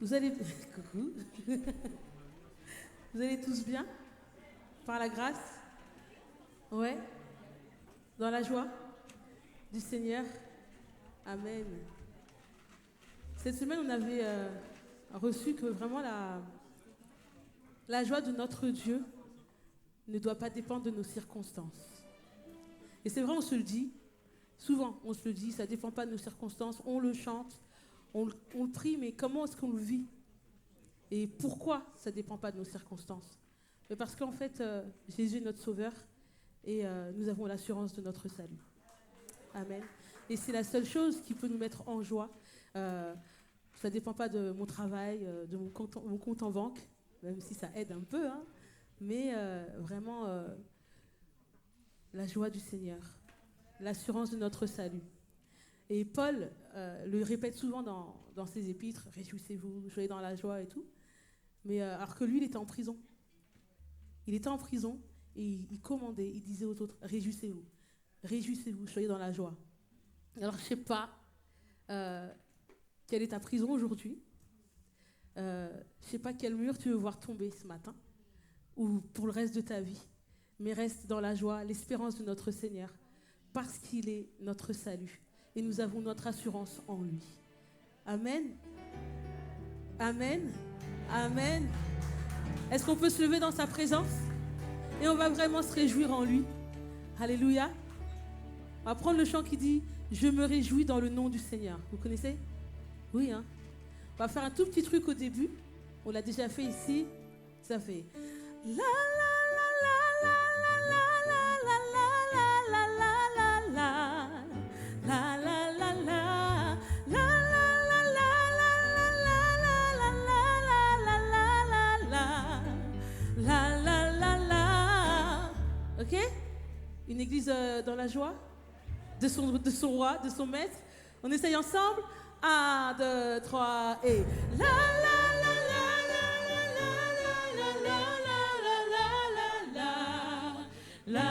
Vous allez... Coucou. Vous allez tous bien? Par la grâce? Ouais? Dans la joie du Seigneur? Amen. Cette semaine, on avait reçu que vraiment la joie de notre Dieu ne doit pas dépendre de nos circonstances. Et c'est vrai, on se le dit. Souvent, on se le dit, ça ne dépend pas de nos circonstances. On le chante, on le prie, mais comment est-ce qu'on le vit? Et pourquoi ça ne dépend pas de nos circonstances? Mais parce qu'en fait, Jésus est notre Sauveur et nous avons l'assurance de notre salut. Amen. Et c'est la seule chose qui peut nous mettre en joie. Ça ne dépend pas de mon travail, de mon compte en banque, même si ça aide un peu, hein, mais vraiment la joie du Seigneur, l'assurance de notre salut. Et Paul le répète souvent dans ses épîtres, « Réjouissez-vous, soyez dans la joie » et tout. Mais alors que lui, il était en prison. Il était en prison et il commandait, il disait aux autres, « Réjouissez-vous, réjouissez-vous, soyez dans la joie ». Alors, je ne sais pas quelle est ta prison aujourd'hui. Je ne sais pas quel mur tu veux voir tomber ce matin ou pour le reste de ta vie. Mais reste dans la joie, l'espérance de notre Seigneur, parce qu'il est notre salut. Et nous avons notre assurance en lui. Amen. Amen. Amen. Est-ce qu'on peut se lever dans sa présence? Et on va vraiment se réjouir en lui. Alléluia. On va prendre le chant qui dit « Je me réjouis dans le nom du Seigneur ». Vous connaissez? Oui, hein. On va faire un tout petit truc au début. On l'a déjà fait ici. Ça fait « La la la la la la la la la la la la la la la la. Ok? Une église dans la joie de son roi, de son maître. On essaye ensemble. 1, 2, 3 et la la la la la la la la la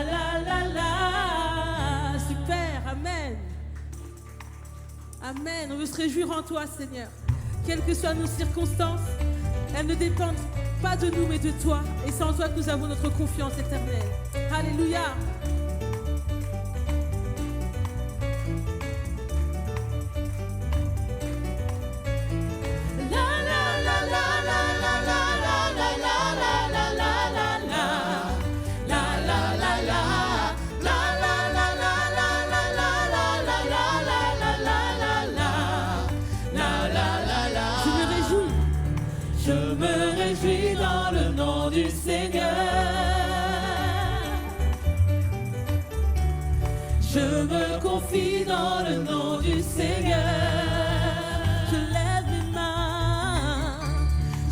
la la la. Super, amen. Amen. On veut se réjouir en toi, Seigneur. Quelles que soient nos circonstances, elles ne dépendent pas de nous, mais de toi. Et c'est en toi que nous avons notre confiance éternelle. Alléluia. Je me confie dans le nom du Seigneur. Je lève les mains.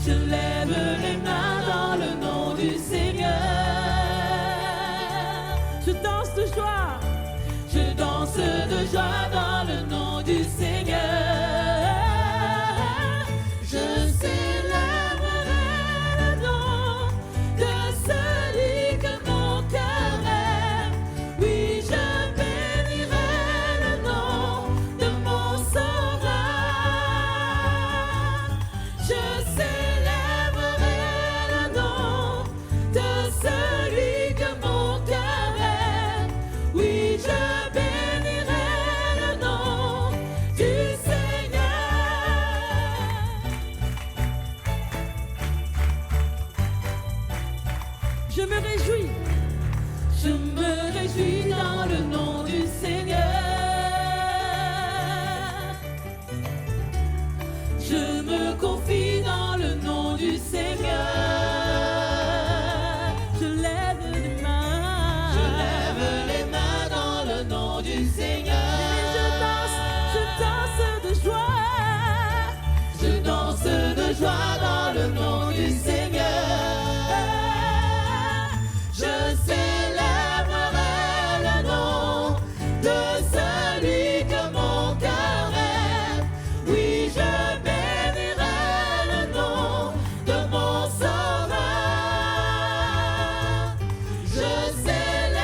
Je lève les mains dans le nom du Seigneur. Je danse de joie. Je danse de joie dans le nom du Seigneur. Je célébrerai le nom de celui que mon cœur aime. Oui, je bénirai le nom de mon sauveur. Je célébrerai le nom de celui que mon cœur aime. Oui, je bénirai le nom du Seigneur. Je me réjouis. Je me réjouis dans le nom du Seigneur. Je me confie dans le nom du Seigneur. Je lève les mains. Je lève les mains dans le nom du Seigneur. Et je danse de joie. Je danse de joie dans le nom du Seigneur. Je célébrerai le nom de celui que mon cœur aime. Oui, je bénirai le nom de mon sauveur. Je célébrerai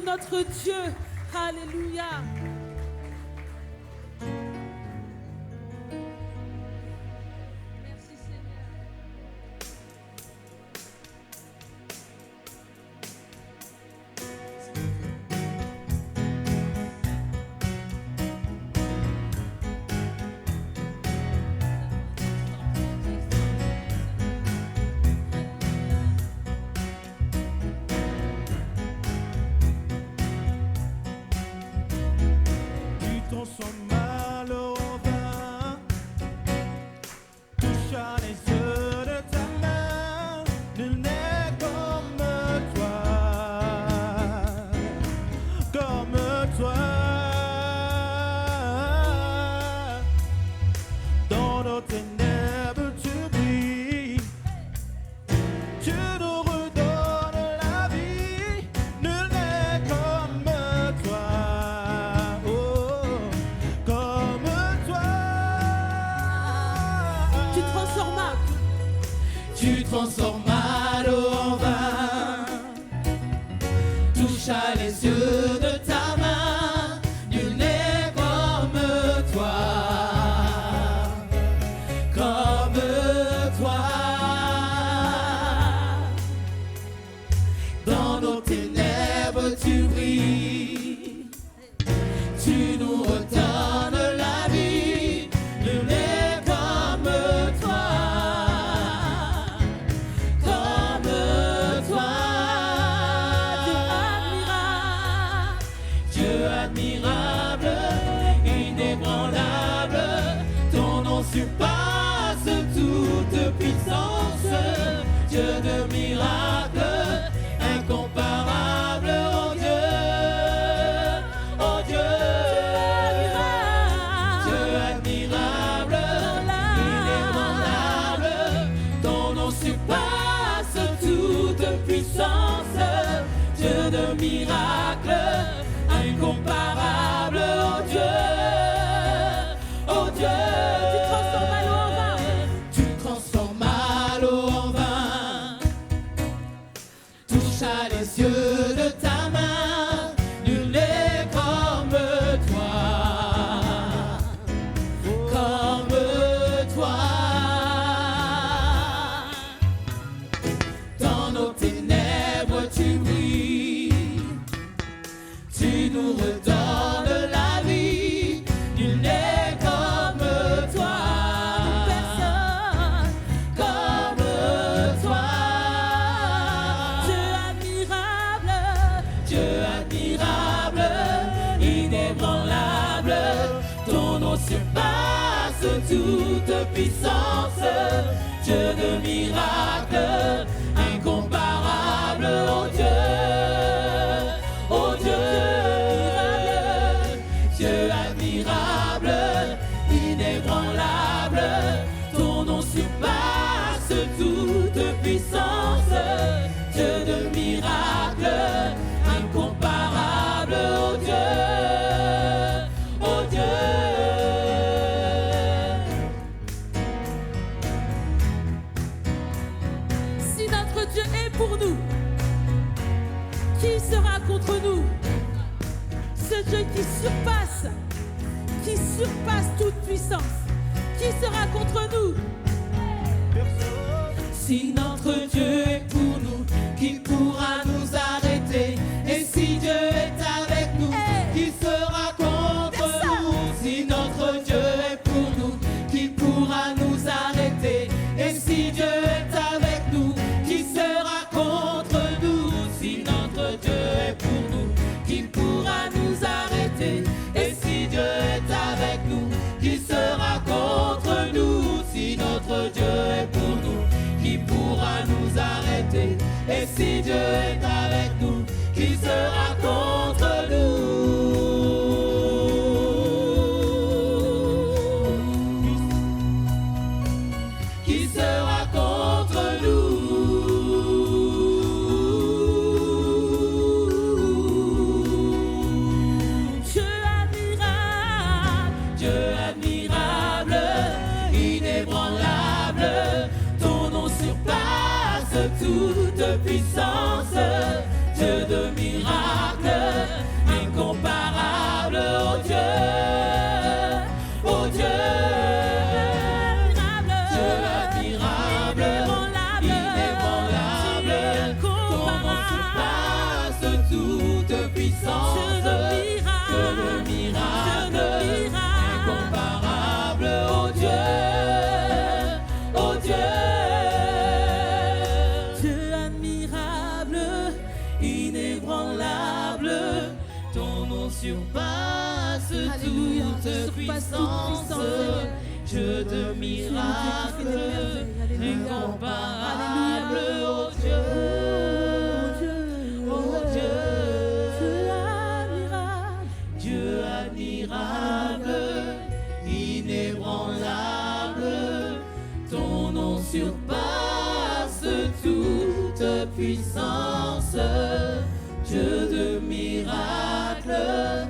notre Dieu. Alléluia. Merci Seigneur. Transforme mal au vin, touche à les yeux de ta main, nul n'est comme toi, comme toi. Dans nos ténèbres tu brilles, tu nous redonnes la vie, nul n'est comme toi. Tu transformes l'eau en vin, touche à les yeux de ta main, nul n'est comme toi, comme toi. Dans nos ténèbres tu brilles, tu nous redonnes la vie, nul n'est comme toi. Surpasse toute puissance, Dieu de miracles, incomparable, oh Dieu, Dieu admirable, inébranlable, ton nom surpasse toute puissance, Dieu de miracles, incomparable, oh Dieu, oh Dieu. Les yeux de ta main, nul n'est comme toi, comme toi. Dans nos ténèbres tu brilles, tu nous redonnes la vie, nul n'est comme toi, personne comme toi. Dieu admirable, inébranlable, ton nom surpasse toute puissance, Dieu de miracles, incomparable, oh Dieu, oh Dieu, Dieu admirable, inébranlable, ton nom surpasse toute puissance, Dieu de miracles, incomparable, oh Dieu, oh Dieu. Si notre Dieu est pour nous, qui sera contre nous? Ce Dieu qui surpasse toute puissance, qui sera contre nous? Si notre Dieu est pour nous, qui pourra nous arrêter? Et si Dieu est avec nous, qui sera contre nous? Si notre Dieu est pour nous, qui pourra nous arrêter? Et si Dieu est avec nous, qui sera contre nous? Si notre Dieu est pour nous, qui pourra nous arrêter? Et si Dieu est avec nous, qui sera contre nous? Si notre Dieu est pour nous, qui pourra nous arrêter? Et si Dieu est avec nous, qui sera contre nous? Qui sera contre nous? Dieu admirable, inébranlable, ton nom surpasse toute puissance, Dieu de miracles, toute puissance, Dieu de miracles, incomparable, oh Dieu, oh Dieu, Dieu admirable, inébranlable, ton nom surpasse toute puissance, Dieu de miracles,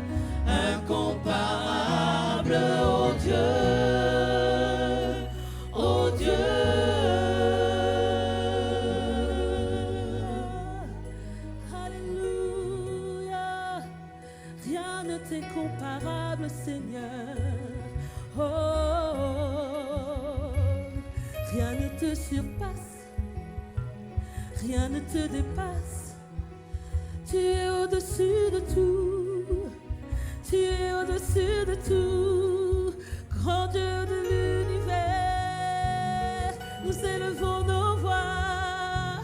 incomparable, oh Dieu, oh Dieu. Alléluia. Rien ne t'est comparable, Seigneur. Oh, rien ne te surpasse, rien ne te dépasse. Tu es au-dessus de tout, tu es au-dessus de tout, grand Dieu de l'univers. Nous élevons nos voix,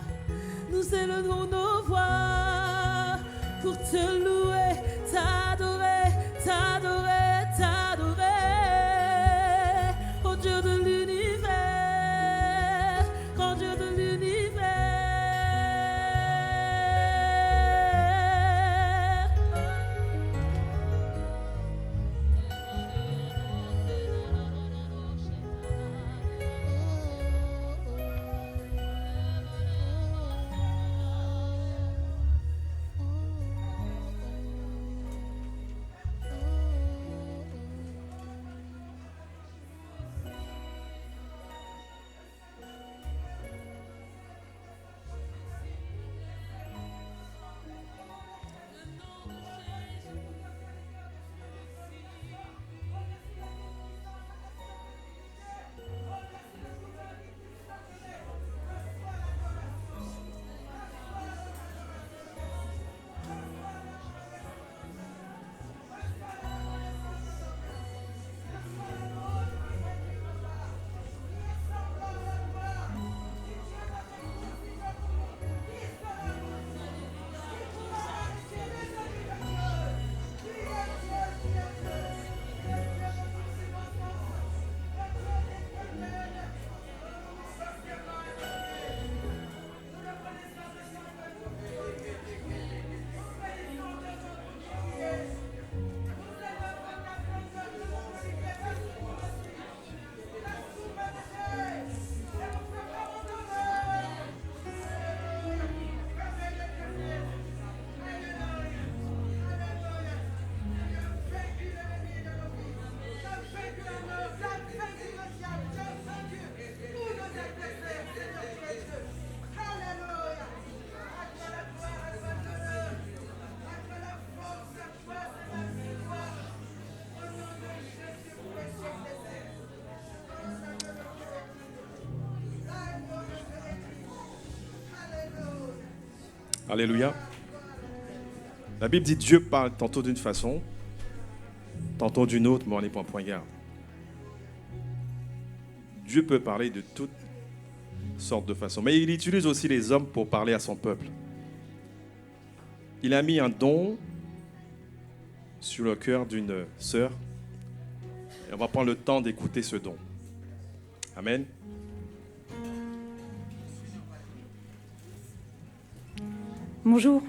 nous élevons nos voix pour te louer, t'adorer, t'adorer, t'adorer. Oh Dieu de l'univers, grand Dieu de l'univers. Alléluia. La Bible dit Dieu parle tantôt d'une façon, tantôt d'une autre, mais on n'est pas en point garde. Dieu peut parler de toutes sortes de façons, mais il utilise aussi les hommes pour parler à son peuple. Il a mis un don sur le cœur d'une sœur et on va prendre le temps d'écouter ce don. Amen. Bonjour.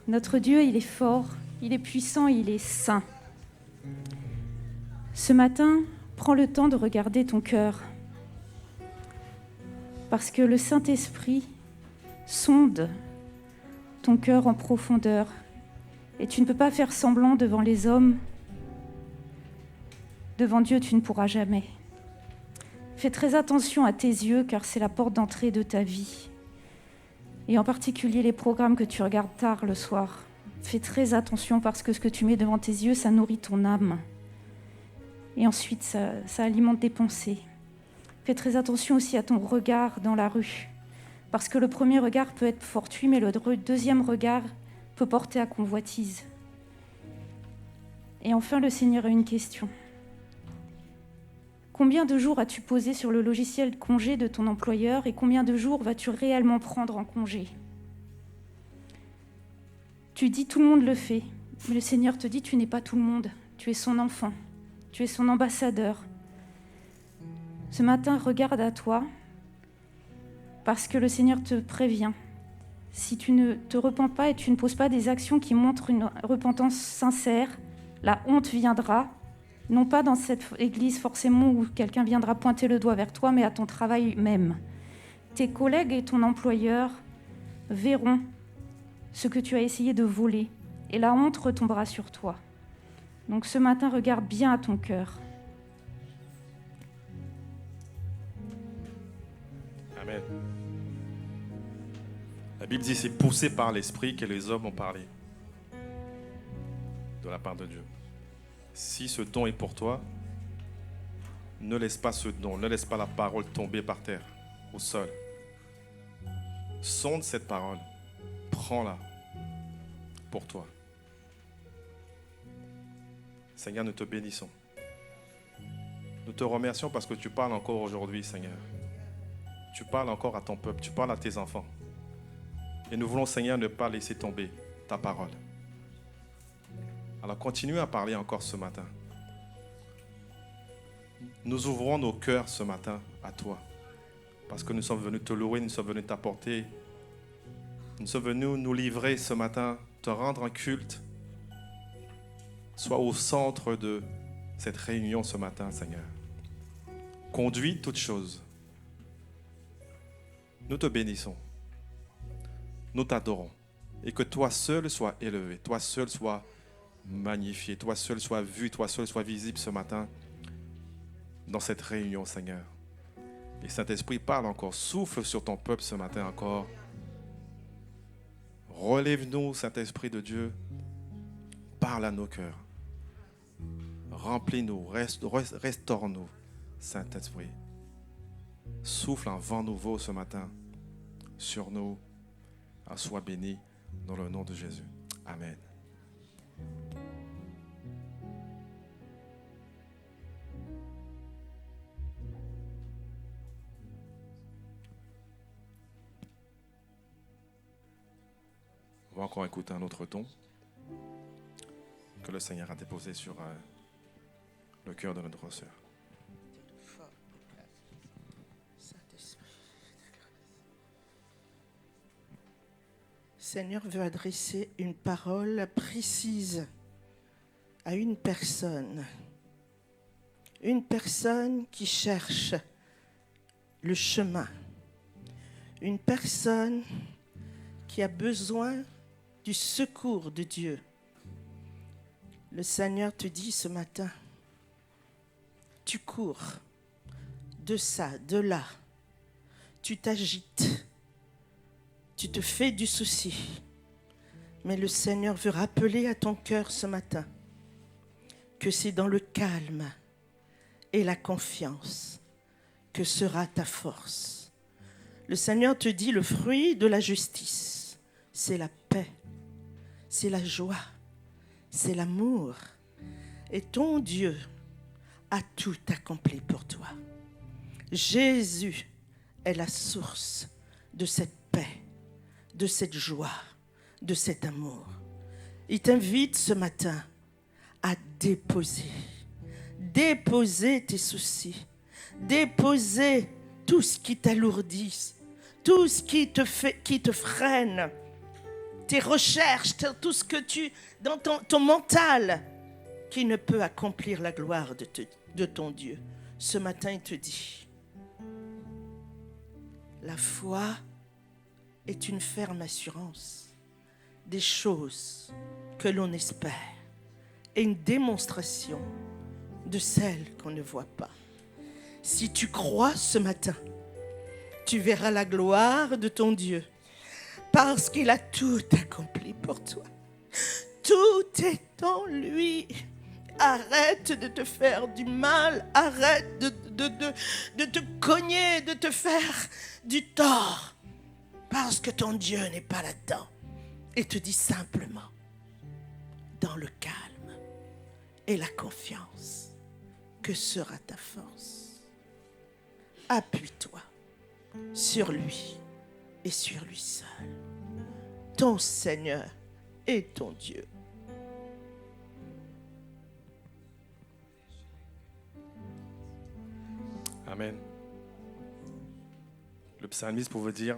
Notre Dieu, il est fort, il est puissant, il est saint. Ce matin, prends le temps de regarder ton cœur. Parce que le Saint-Esprit sonde ton cœur en profondeur. Et tu ne peux pas faire semblant devant les hommes. Devant Dieu, tu ne pourras jamais. Fais très attention à tes yeux, car c'est la porte d'entrée de ta vie. Et en particulier les programmes que tu regardes tard le soir. Fais très attention parce que ce que tu mets devant tes yeux, ça nourrit ton âme. Et ensuite, ça alimente tes pensées. Fais très attention aussi à ton regard dans la rue. Parce que le premier regard peut être fortuit, mais le deuxième regard peut porter à convoitise. Et enfin, le Seigneur a une question. Combien de jours as-tu posé sur le logiciel congé de ton employeur et combien de jours vas-tu réellement prendre en congé ? Tu dis tout le monde le fait, mais le Seigneur te dit tu n'es pas tout le monde, Tu es son enfant. Tu es son ambassadeur. Ce matin, regarde à toi, parce que le Seigneur te prévient. Si tu ne te repens pas et tu ne poses pas des actions qui montrent une repentance sincère, la honte viendra, non pas dans cette église forcément où quelqu'un viendra pointer le doigt vers toi, mais à ton travail même. Tes collègues et ton employeur verront ce que tu as essayé de voler et la honte retombera sur toi. Donc ce matin, regarde bien à ton cœur. Amen. La Bible dit c'est poussé par l'Esprit que les hommes ont parlé de la part de Dieu. Si ce don est pour toi, ne laisse pas ce don, ne laisse pas la parole tomber par terre, au sol. Sonde cette parole, prends-la pour toi. Seigneur, nous te bénissons. Nous te remercions parce que tu parles encore aujourd'hui, Seigneur. Tu parles encore à ton peuple, tu parles à tes enfants. Et nous voulons, Seigneur, ne pas laisser tomber ta parole. Alors continue à parler encore ce matin. Nous ouvrons nos cœurs ce matin à toi. Parce que nous sommes venus te louer, nous sommes venus t'apporter. Nous sommes venus nous livrer ce matin, te rendre un culte. Sois au centre de cette réunion ce matin, Seigneur. Conduis toutes choses. Nous te bénissons. Nous t'adorons. Et que toi seul sois élevé, toi seul sois magnifié, toi seul sois vu, toi seul sois visible ce matin dans cette réunion, Seigneur. Et Saint-Esprit, parle encore, souffle sur ton peuple ce matin encore. Relève-nous, Saint-Esprit de Dieu, parle à nos cœurs. Remplis-nous, restaure-nous, Saint-Esprit. Souffle un vent nouveau ce matin sur nous. Sois béni dans le nom de Jésus. Amen. On va encore écouter un autre ton que le Seigneur a déposé sur le cœur de notre sœur. Seigneur veut adresser une parole précise à une personne qui cherche le chemin, une personne qui a besoin du secours de Dieu. Le Seigneur te dit ce matin, tu cours de ça, de là, tu t'agites. Tu te fais du souci, mais le Seigneur veut rappeler à ton cœur ce matin que c'est dans le calme et la confiance que sera ta force. Le Seigneur te dit le fruit de la justice, c'est la paix, c'est la joie, c'est l'amour. Et ton Dieu a tout accompli pour toi. Jésus est la source de cette paix, de cette joie, de cet amour. Il t'invite ce matin à déposer tes soucis, déposer tout ce qui t'alourdit, tout ce qui te freine, tes recherches, tout ce que dans ton mental, qui ne peut accomplir la gloire de ton Dieu. Ce matin, il te dit, la foi est une ferme assurance des choses que l'on espère et une démonstration de celles qu'on ne voit pas. Si tu crois ce matin, tu verras la gloire de ton Dieu parce qu'il a tout accompli pour toi. Tout est en lui. Arrête de te faire du mal, arrête de te cogner, de te faire du tort. Parce que ton Dieu n'est pas là-dedans. Et te dit simplement, dans le calme et la confiance, que sera ta force. Appuie-toi sur lui et sur lui seul. Ton Seigneur est ton Dieu. Amen. Le psalmiste pouvait dire,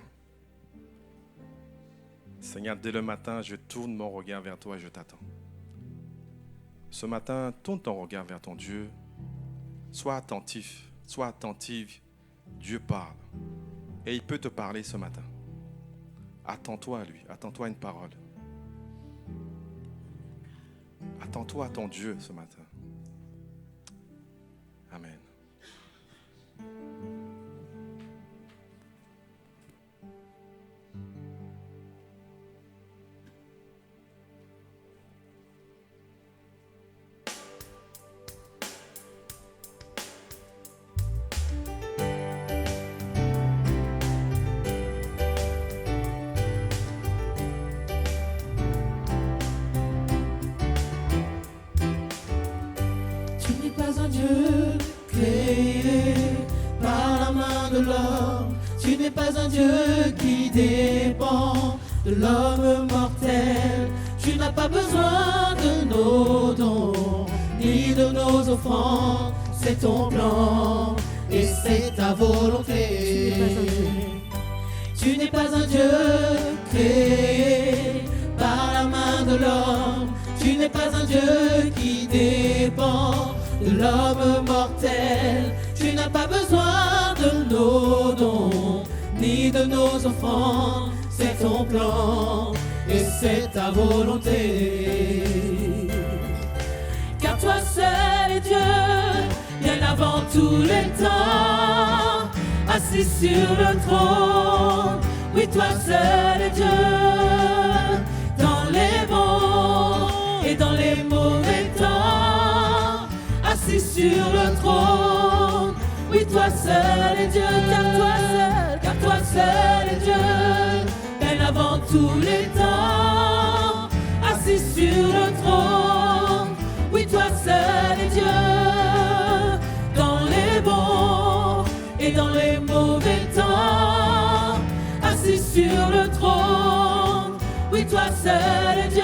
Seigneur, dès le matin, je tourne mon regard vers toi et je t'attends. Ce matin, tourne ton regard vers ton Dieu. Sois attentif, sois attentive. Dieu parle. Et il peut te parler ce matin. Attends-toi à lui, attends-toi à une parole. Attends-toi à ton Dieu ce matin. Amen. Tu n'es pas un Dieu créé par la main de l'homme. Tu n'es pas un Dieu qui dépend de l'homme mortel. Tu n'as pas besoin de nos dons, ni de nos offrandes. C'est ton plan et c'est ta volonté. Tu n'es pas un Dieu créé par la main de l'homme. Tu n'es pas un Dieu qui dépend de l'homme mortel. Tu n'as pas besoin de nos dons, ni de nos offrandes. C'est ton plan et c'est ta volonté. Car toi seul est Dieu, bien avant tous les temps, assis sur le trône. Oui, toi seul est Dieu, dans les bons et dans les mauvais temps, assis sur le trône. Oui, toi seul est Dieu, car toi seul est Dieu, bien avant tous les temps, assis sur le trône. Oui, toi seul est Dieu, dans les bons et dans les mauvais temps, assis sur le trône. Oui, toi seul est Dieu.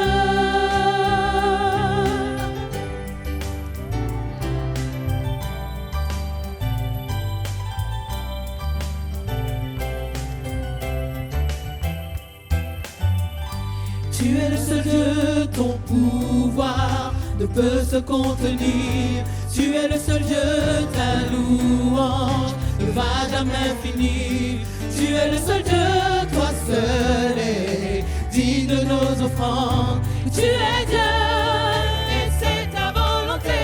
Tu es le seul Dieu, ton pouvoir ne peut se contenir. Tu es le seul Dieu, ta louange ne va jamais finir. Tu es le seul Dieu, toi seul est digne de nos offrandes. Tu es Dieu et c'est ta volonté.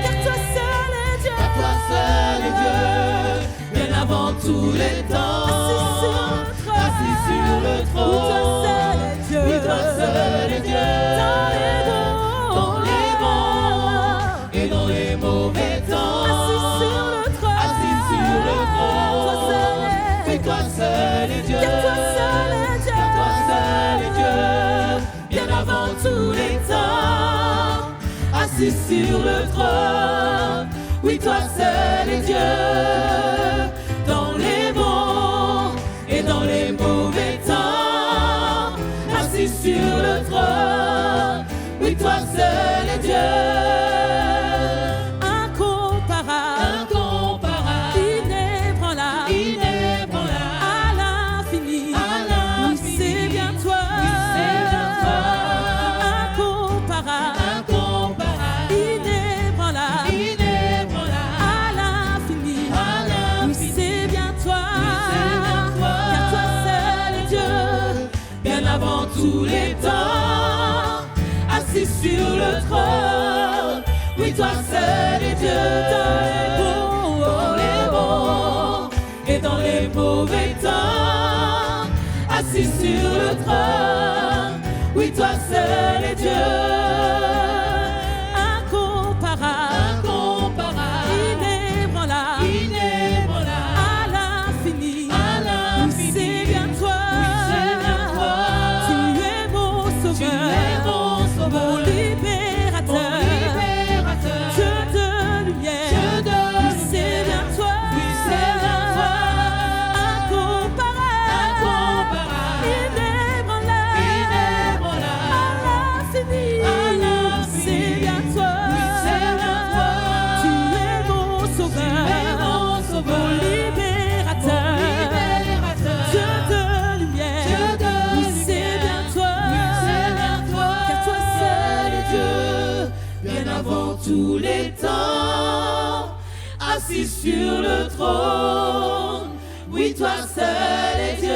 Car toi seul est Dieu, car toi seul est Dieu, bien avant tous les temps, assis sur le trône. Oui, toi seul est Dieu, dans les bons et dans les mauvais temps, assis sur le trône. Oui, toi seul est Dieu, car toi seul est Dieu, bien avant tous les temps, assis sur le trône. Oui, toi seul est Dieu, dans les bons et dans les mauvais temps, assis sur le trône. Oui, toi seul est Dieu, incomparable, inébranlable, à l'infini. Oui, c'est bien toi, incomparable, inébranlable, à l'infini. Oui, c'est bien toi, car toi seul est Dieu, bien avant tous les temps, assis sur le trône. Oui, toi seul est Dieu, dans les bons et dans les mauvais temps, assis sur le trône. Oui, toi seul est Dieu, incomparable, inébranlable, à l'infini. Oui, c'est bien toi, tu es mon sauveur, mon libérateur, Dieu de lumière. Oui, c'est bien toi, incomparable, inébranlable, à l'infini. avant tous les temps, assis sur le trône. Oui, toi seul es Dieu,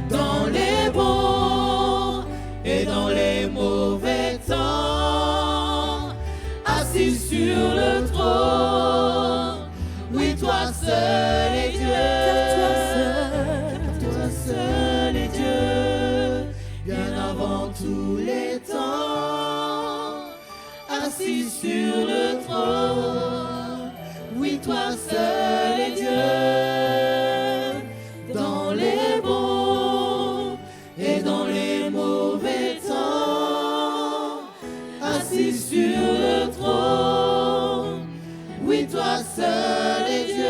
dans les bons et dans les mauvais temps, assis sur le trône. Oui, toi seul es Dieu, toi seul es Dieu, bien avant tous les temps, assis sur le trône. Oui, toi seul es Dieu, dans les bons et dans les mauvais temps, assis sur le trône. Oui, toi seul es Dieu.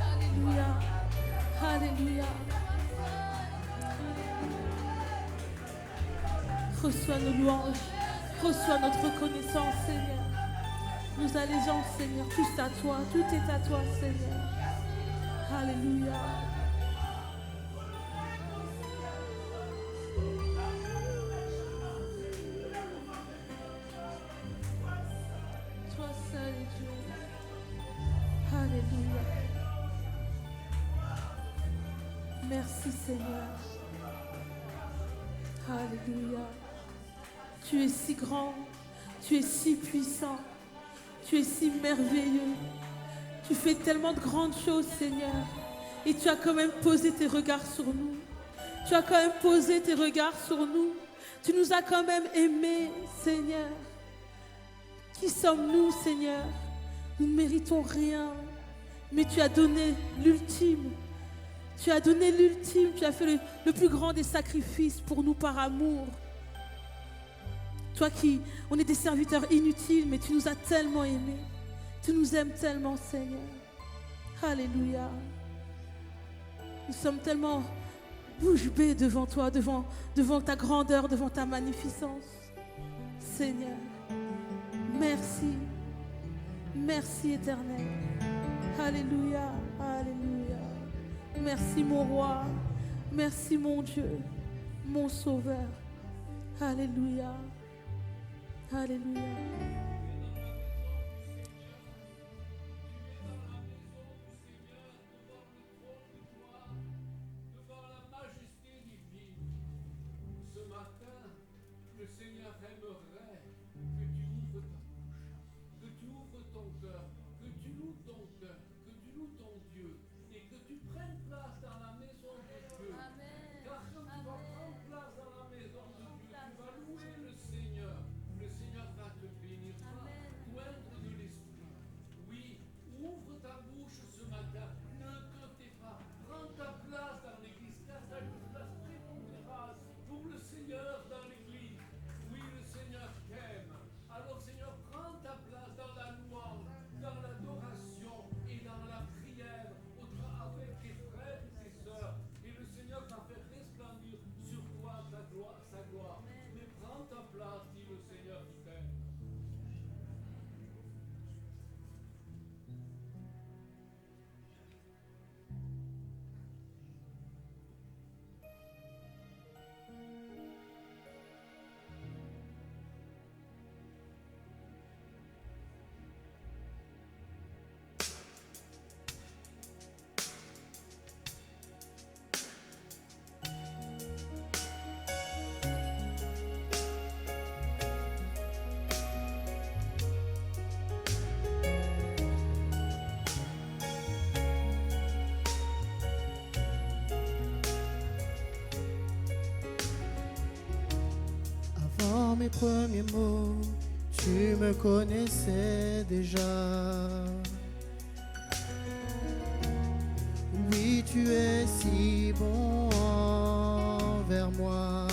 Alléluia. Alléluia. Reçois nos louanges. Reçois notre reconnaissance, Seigneur. Nous allégeons, Seigneur. Tout est à toi. Tout est à toi, Seigneur. Alléluia. Toi seul est Dieu. Alléluia. Merci Seigneur. Alléluia. Tu es si grand, tu es si puissant, tu es si merveilleux. Tu fais tellement de grandes choses Seigneur. Et tu as quand même posé tes regards sur nous. Tu as quand même posé tes regards sur nous. Tu nous as quand même aimés Seigneur. Qui sommes-nous Seigneur? Nous ne méritons rien. Mais tu as donné l'ultime. Tu as donné l'ultime, tu as fait le plus grand des sacrifices pour nous par amour. Toi qui, on est des serviteurs inutiles, mais tu nous as tellement aimés. Tu nous aimes tellement, Seigneur. Alléluia. Nous sommes tellement bouche bée devant toi, devant ta grandeur, devant ta magnificence. Seigneur, merci. Merci éternel. Alléluia, alléluia. Merci mon roi, merci mon Dieu, mon sauveur. Alléluia, alléluia. Dans Avant mes premiers mots, tu me connaissais déjà. Oui, tu es si bon envers moi.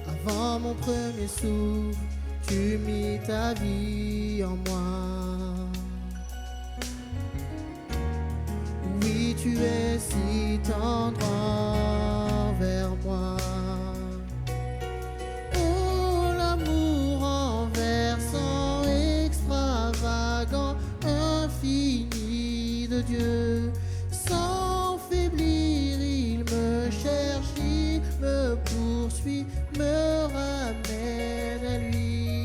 Avant mon premier souffle, tu mis ta vie en moi. Oui, tu es si tendre envers moi. Oh, l'amour renversant, extravagant, infini de Dieu. Sans faiblir, il me cherche, il me poursuit, me ramène à lui.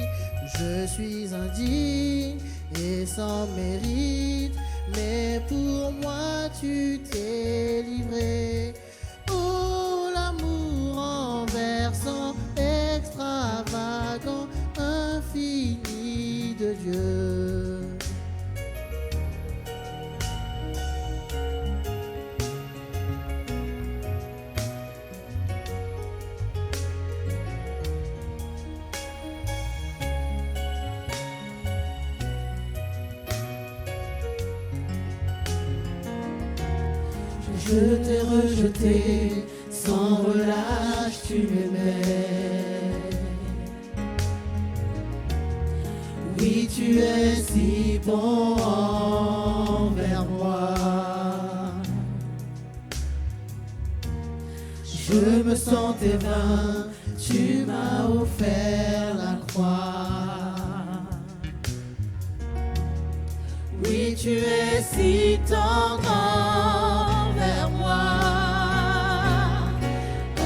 Je suis indigne et sans mérite, mais pour moi tu t'es livré. Oh, l'amour renversant, extravagant, infini de Dieu. Je t'ai rejeté, sans relâche tu m'aimais. Oui, tu es si bon envers moi. Je me sentais vain, tu m'as offert la croix. Oui, tu es si tendre envers moi. Oh,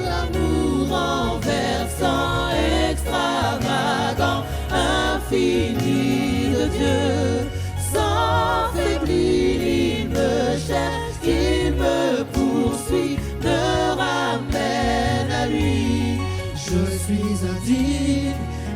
l'amour renversant, extravagant, infini de Dieu. Sans faiblir, il me cherche, il me poursuit, me ramène à lui. Je suis indigne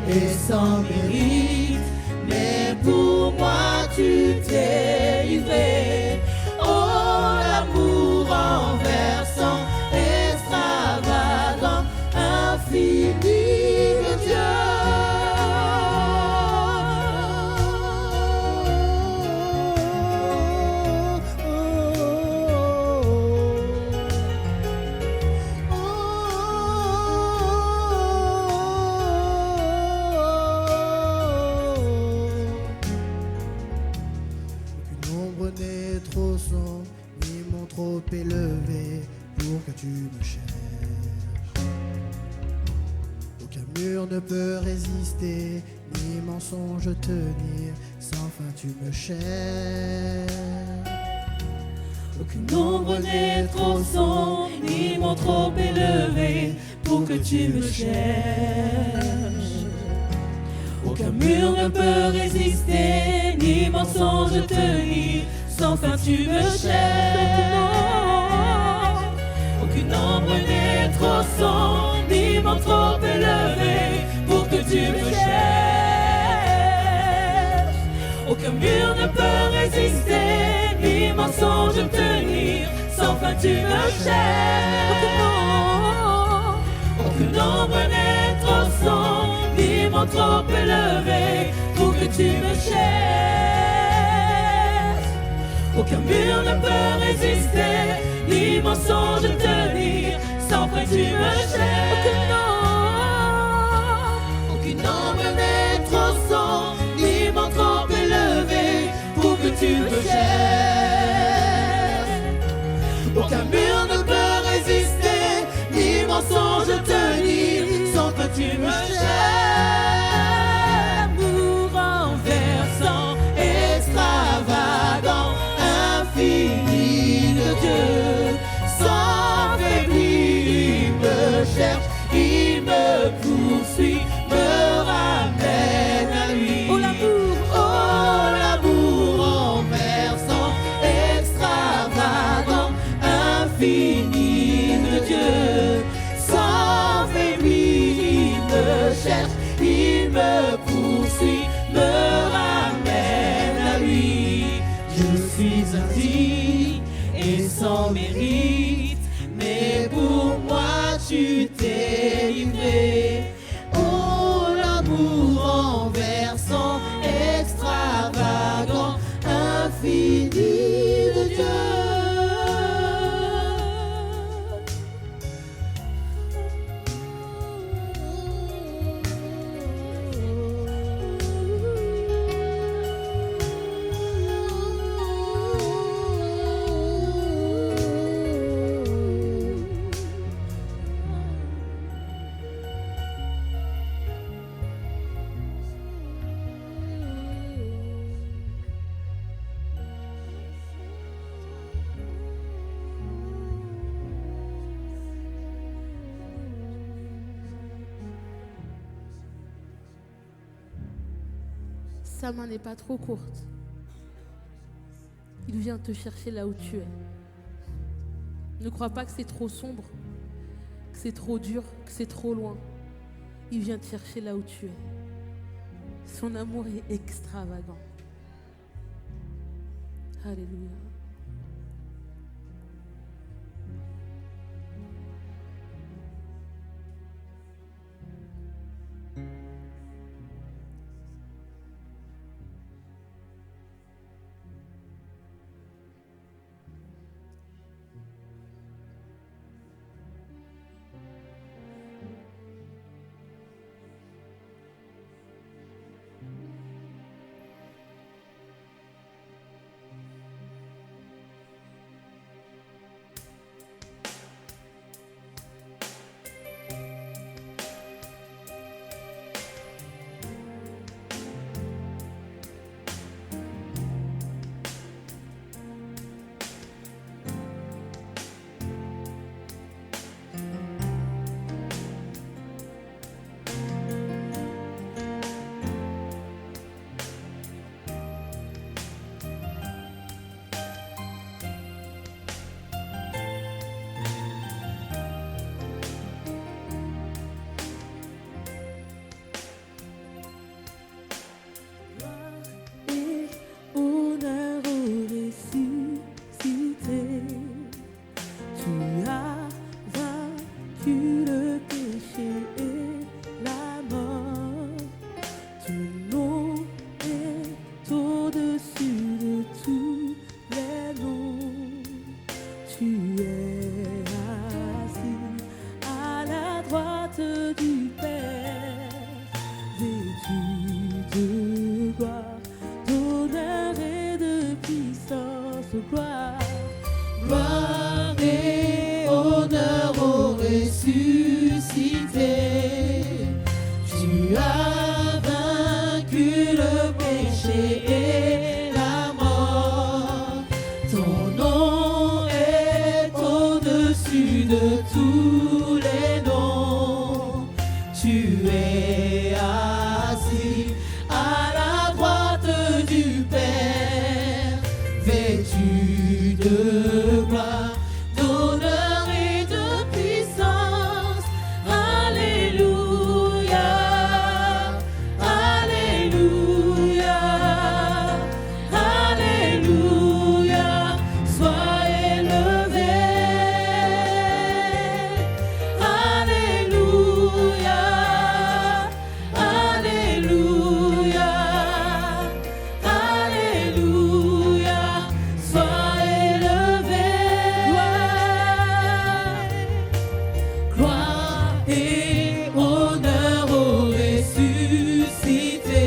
et sans mérite, mais pour moi tu t'es livré. Oh, l'amour renversant, extravagant, infini de Dieu. Trop sombre, ni mon trop élevé pour que tu me cherches. Aucun mur ne peut résister, ni mensonge tenir, sans fin tu me cherches. Aucune ombre n'est trop sombre, ni mon trop élevé pour que tu me cherches. Aucun mur ne peut résister, ni mensonge tenir, sans fin tu me cherches. Aucune ombre n'est trop sombre, ni mon trop élevé pour que tu me cherches. Aucun mur ne peut résister, ni mensonge tenir, sans fin tu me cherches. Aucune ombre n'est trop sombre, ni mon trop élevé pour que tu me cherches. Aucun mur ne peut résister, ni mensonge tenir, sans fin tu me cherches. Aucune ombre n'est trop sombre, ni mon trop élevé pour que tu me cherches. Aucun mur ne peut résister, ni mensonge tenir, sans fin tu me cherches. Amour renversant, extravagant, infini de Dieu. Sans faiblir, il me cherche, il me poursuit, me ramène à lui. Oh, l'amour renversant, extravagant, infini de Dieu. Sans faiblir, il me cherche, il me poursuit, me ramène à lui. Je suis indigne et sans mérite, mais pour moi tu t'es livré. Oh, l'amour renversant, extravagant, infini de Dieu. Sa main n'est pas trop courte. Il vient te chercher là où tu es. Ne crois pas que c'est trop sombre, que c'est trop dur, que c'est trop loin. Il vient te chercher là où tu es. Son amour est extravagant. Alléluia. Gloire et honneur au ressuscité. Tu as vaincu le péché et la mort. Ton nom est au-dessus de tous les noms. Tu es assis à la droite du Père, vêtu de gloire, d'honneur et de puissance. Alléluia, Alléluia, Alléluia. Sois élevé. Alléluia, Alléluia, Alléluia. Sois élevé. Gloire et honneur au ressuscité.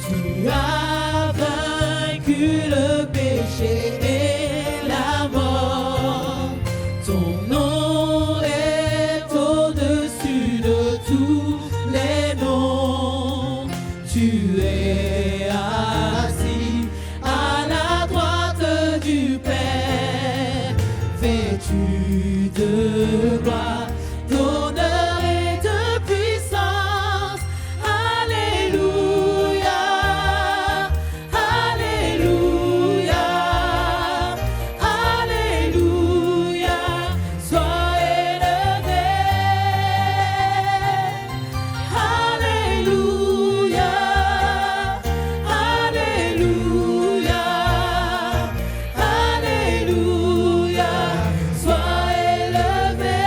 Tu as vaincu le péché et la mort. Ton nom est au-dessus de tous les noms. Tu es assis à la droite du Père, vêtu de gloire, d'honneur et de puissance. Alléluia, Alléluia, Alléluia. Sois élevé. Alléluia, Alléluia, Alléluia. Sois élevé.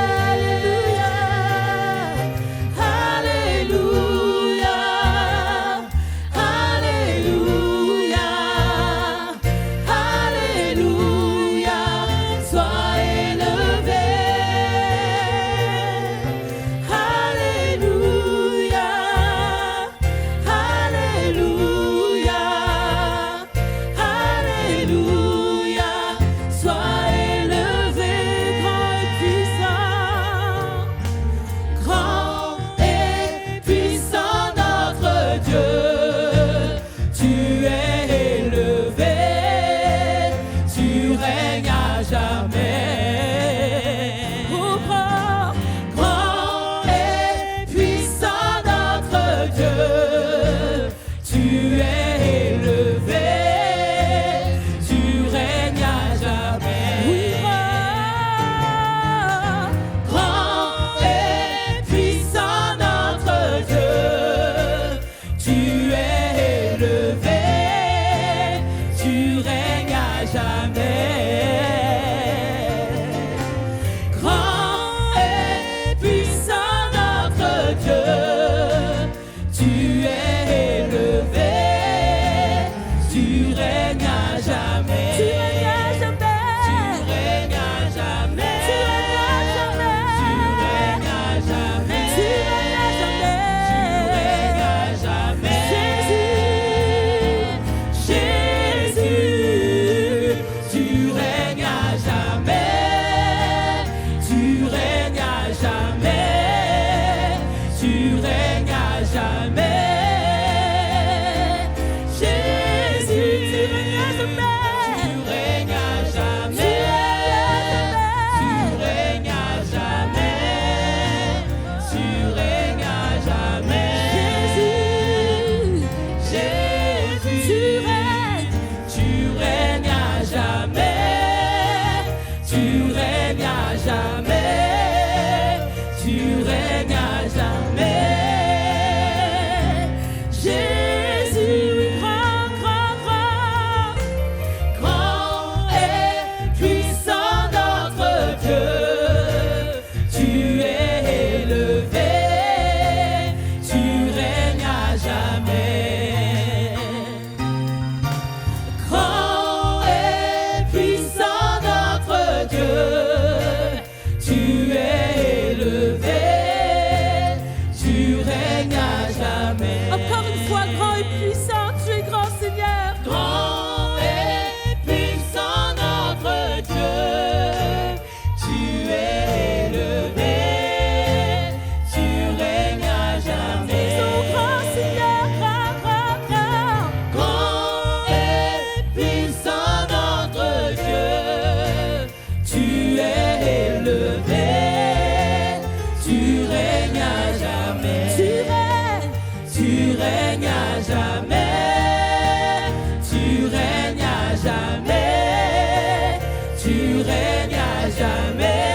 à jamais.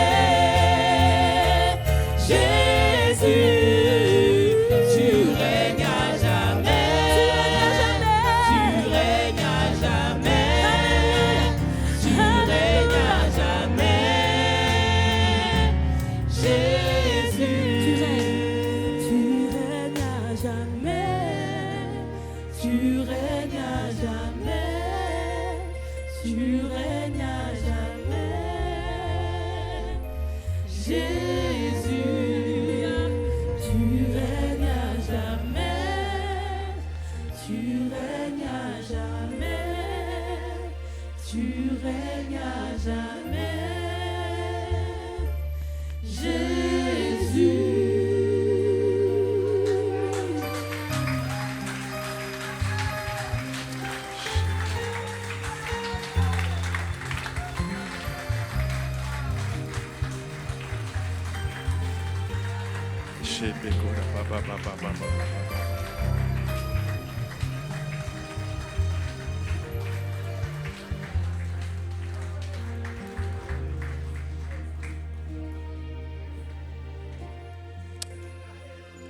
Jésus.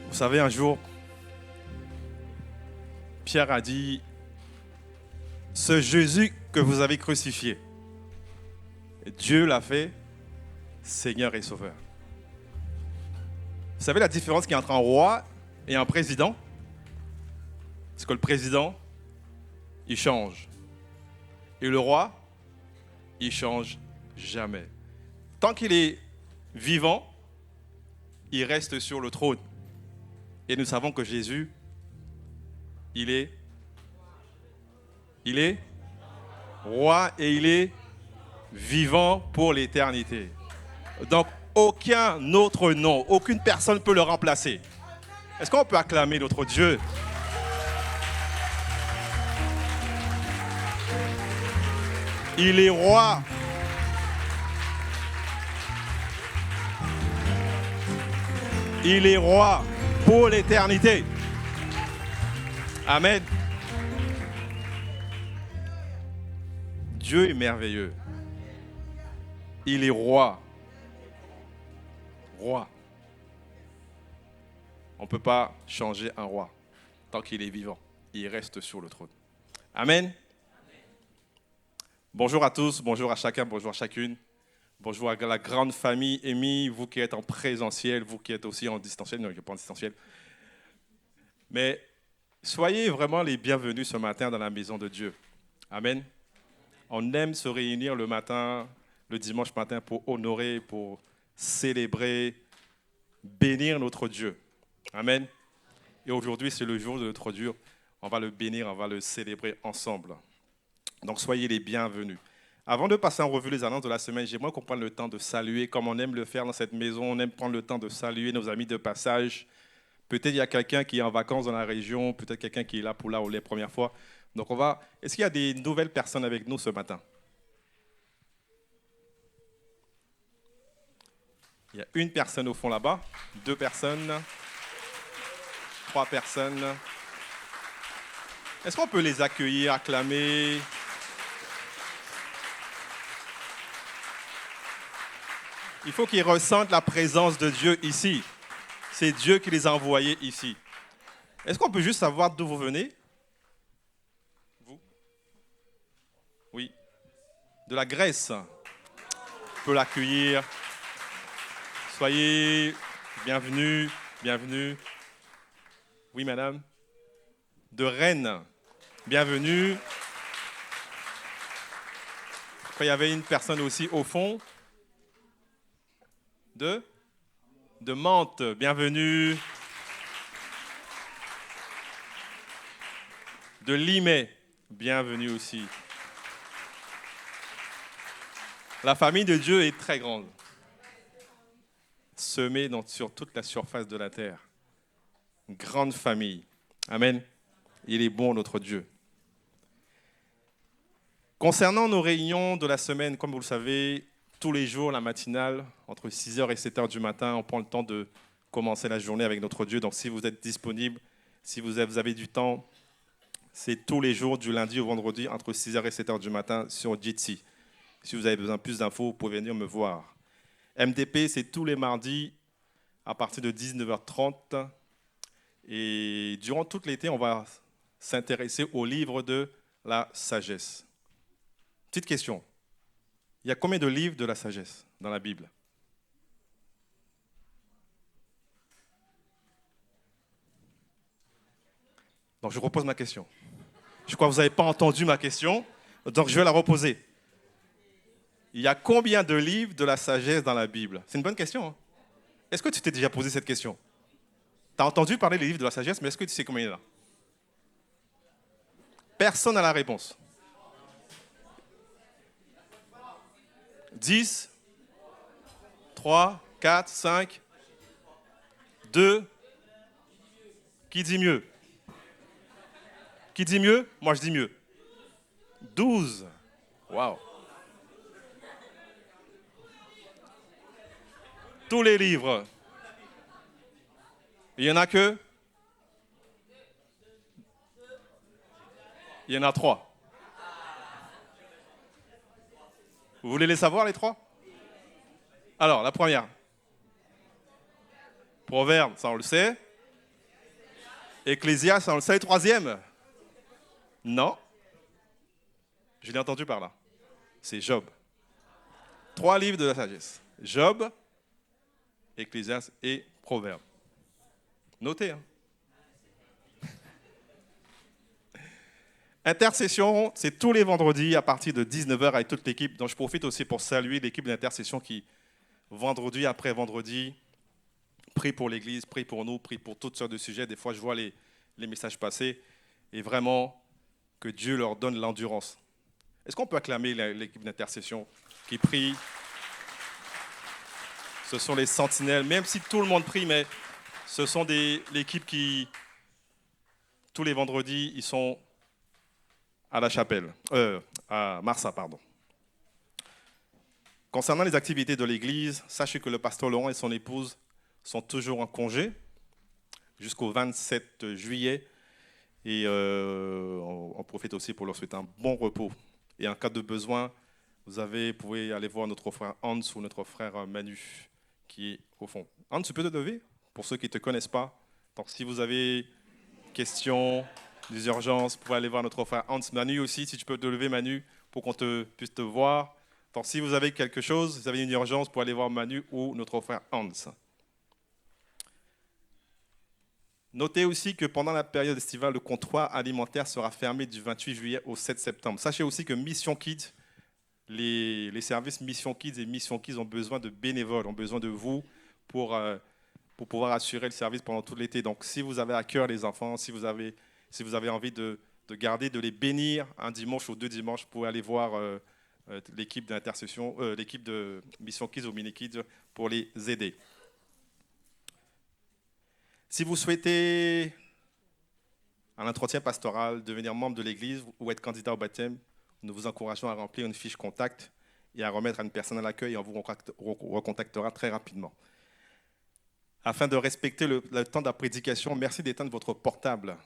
Vous savez, un jour, Pierre a dit, ce Jésus que vous avez crucifié, Dieu l'a fait Seigneur et Sauveur. Vous savez la différence qu'il y a entre un roi et un président? C'est que le président, il change. Et le roi, il change jamais. Tant qu'il est vivant, il reste sur le trône. Et nous savons que Jésus, il est roi et il est vivant pour l'éternité. Donc, aucun autre nom, aucune personne ne peut le remplacer. Est-ce qu'on peut acclamer notre Dieu? Il est roi. Il est roi pour l'éternité. Amen. Dieu est merveilleux. Il est roi. Roi. On ne peut pas changer un roi tant qu'il est vivant. Il reste sur le trône. Amen. Bonjour à tous, bonjour à chacun, bonjour à chacune. Bonjour à la grande famille Amy, vous qui êtes en présentiel, vous qui êtes aussi en distanciel, non, je ne pas en distanciel. Mais soyez vraiment les bienvenus ce matin dans la maison de Dieu. Amen. On aime se réunir le matin, le dimanche matin pour honorer, pour célébrer, bénir notre Dieu. Amen. Et aujourd'hui, c'est le jour de notre Dieu. On va le bénir, on va le célébrer ensemble. Donc, soyez les bienvenus. Avant de passer en revue les annonces de la semaine, j'aimerais qu'on prenne le temps de saluer, comme on aime le faire dans cette maison. On aime prendre le temps de saluer nos amis de passage. Peut-être il y a quelqu'un qui est en vacances dans la région, peut-être quelqu'un qui est là pour la ou les premières fois. Donc, est-ce qu'il y a des nouvelles personnes avec nous ce matin? Il y a une personne au fond là-bas, 2 personnes, 3 personnes. Est-ce qu'on peut les accueillir, acclamer? Il faut qu'ils ressentent la présence de Dieu ici. C'est Dieu qui les a envoyés ici. Est-ce qu'on peut juste savoir d'où vous venez? Vous? Oui. De la Grèce. On peut l'accueillir. Soyez bienvenus, bienvenue. Oui, madame. De Rennes. Bienvenue. Après, il y avait une personne aussi au fond. De Mantes. Bienvenue. De Limay. Bienvenue aussi. La famille de Dieu est très grande. Semée sur toute la surface de la terre. Une grande famille. Amen. Il est bon, notre Dieu. Concernant nos réunions de la semaine, comme vous le savez, tous les jours, la matinale, entre 6h et 7h du matin, on prend le temps de commencer la journée avec notre Dieu. Donc, si vous êtes disponible, si vous avez du temps, c'est tous les jours, du lundi au vendredi, entre 6h et 7h du matin sur Jitsi. Si vous avez besoin de plus d'infos, vous pouvez venir me voir. MDP, c'est tous les mardis à partir de 19h30. Et durant tout l'été, on va s'intéresser au livre de la sagesse. Petite question. Il y a combien de livres de la sagesse dans la Bible? Donc je repose ma question. Je crois que vous n'avez pas entendu ma question, donc je vais la reposer. Il y a combien de livres de la sagesse dans la Bible? C'est une bonne question. Hein? Est-ce que tu t'es déjà posé cette question? Tu as entendu parler des livres de la sagesse, mais est-ce que tu sais combien il y en a? Personne n'a la réponse. 10, 3, 4, 5, 2. Qui dit mieux? Qui dit mieux? Moi, je dis mieux. 12. Waouh. Tous les livres. Il y en a que? Il y en a 3. Vous voulez les savoir, les 3? Alors, la première. Proverbe, ça on le sait. Ecclésiaste, ça on le sait. Le troisième? Non. Je l'ai entendu par là. C'est Job. 3 livres de la sagesse. Job, Ecclésiaste et Proverbe. Notez. Hein. Intercession, c'est tous les vendredis à partir de 19h avec toute l'équipe. Donc je profite aussi pour saluer l'équipe d'intercession qui, vendredi après vendredi, prie pour l'Église, prie pour nous, prie pour toutes sortes de sujets. Des fois, je vois les messages passer et vraiment que Dieu leur donne l'endurance. Est-ce qu'on peut acclamer l'équipe d'intercession qui prie? Ce sont les sentinelles, même si tout le monde prie, mais ce sont l'équipe qui, tous les vendredis, ils sont à la chapelle, à Marsa, pardon. Concernant les activités de l'Église, sachez que le pasteur Laurent et son épouse sont toujours en congé jusqu'au 27 juillet. Et on profite aussi pour leur souhaiter un bon repos. Et en cas de besoin, vous pouvez aller voir notre frère Hans ou notre frère Manu qui est au fond. Hans, tu peux te lever pour ceux qui ne te connaissent pas. Donc, si vous avez des questions, des urgences, vous pouvez aller voir notre frère Hans. Manu aussi, si tu peux te lever, Manu, pour qu'on puisse te voir. Donc, si vous avez quelque chose, vous avez une urgence, vous pouvez aller voir Manu ou notre frère Hans. Notez aussi que pendant la période estivale, le comptoir alimentaire sera fermé du 28 juillet au 7 septembre. Sachez aussi que Mission Kids, les services Mission Kids et Mission Kids ont besoin de bénévoles, ont besoin de vous pour pouvoir assurer le service pendant tout l'été. Donc, si vous avez à cœur les enfants, si vous avez envie de garder, de les bénir un dimanche ou 2 dimanches, vous pouvez aller voir l'équipe d'intercession, l'équipe de Mission Kids ou Mini Kids pour les aider. Si vous souhaitez un entretien pastoral, devenir membre de l'Église ou être candidat au baptême, nous vous encourageons à remplir une fiche contact et à remettre à une personne à l'accueil et on vous recontactera très rapidement. Afin de respecter le temps de la prédication, merci d'éteindre votre portable.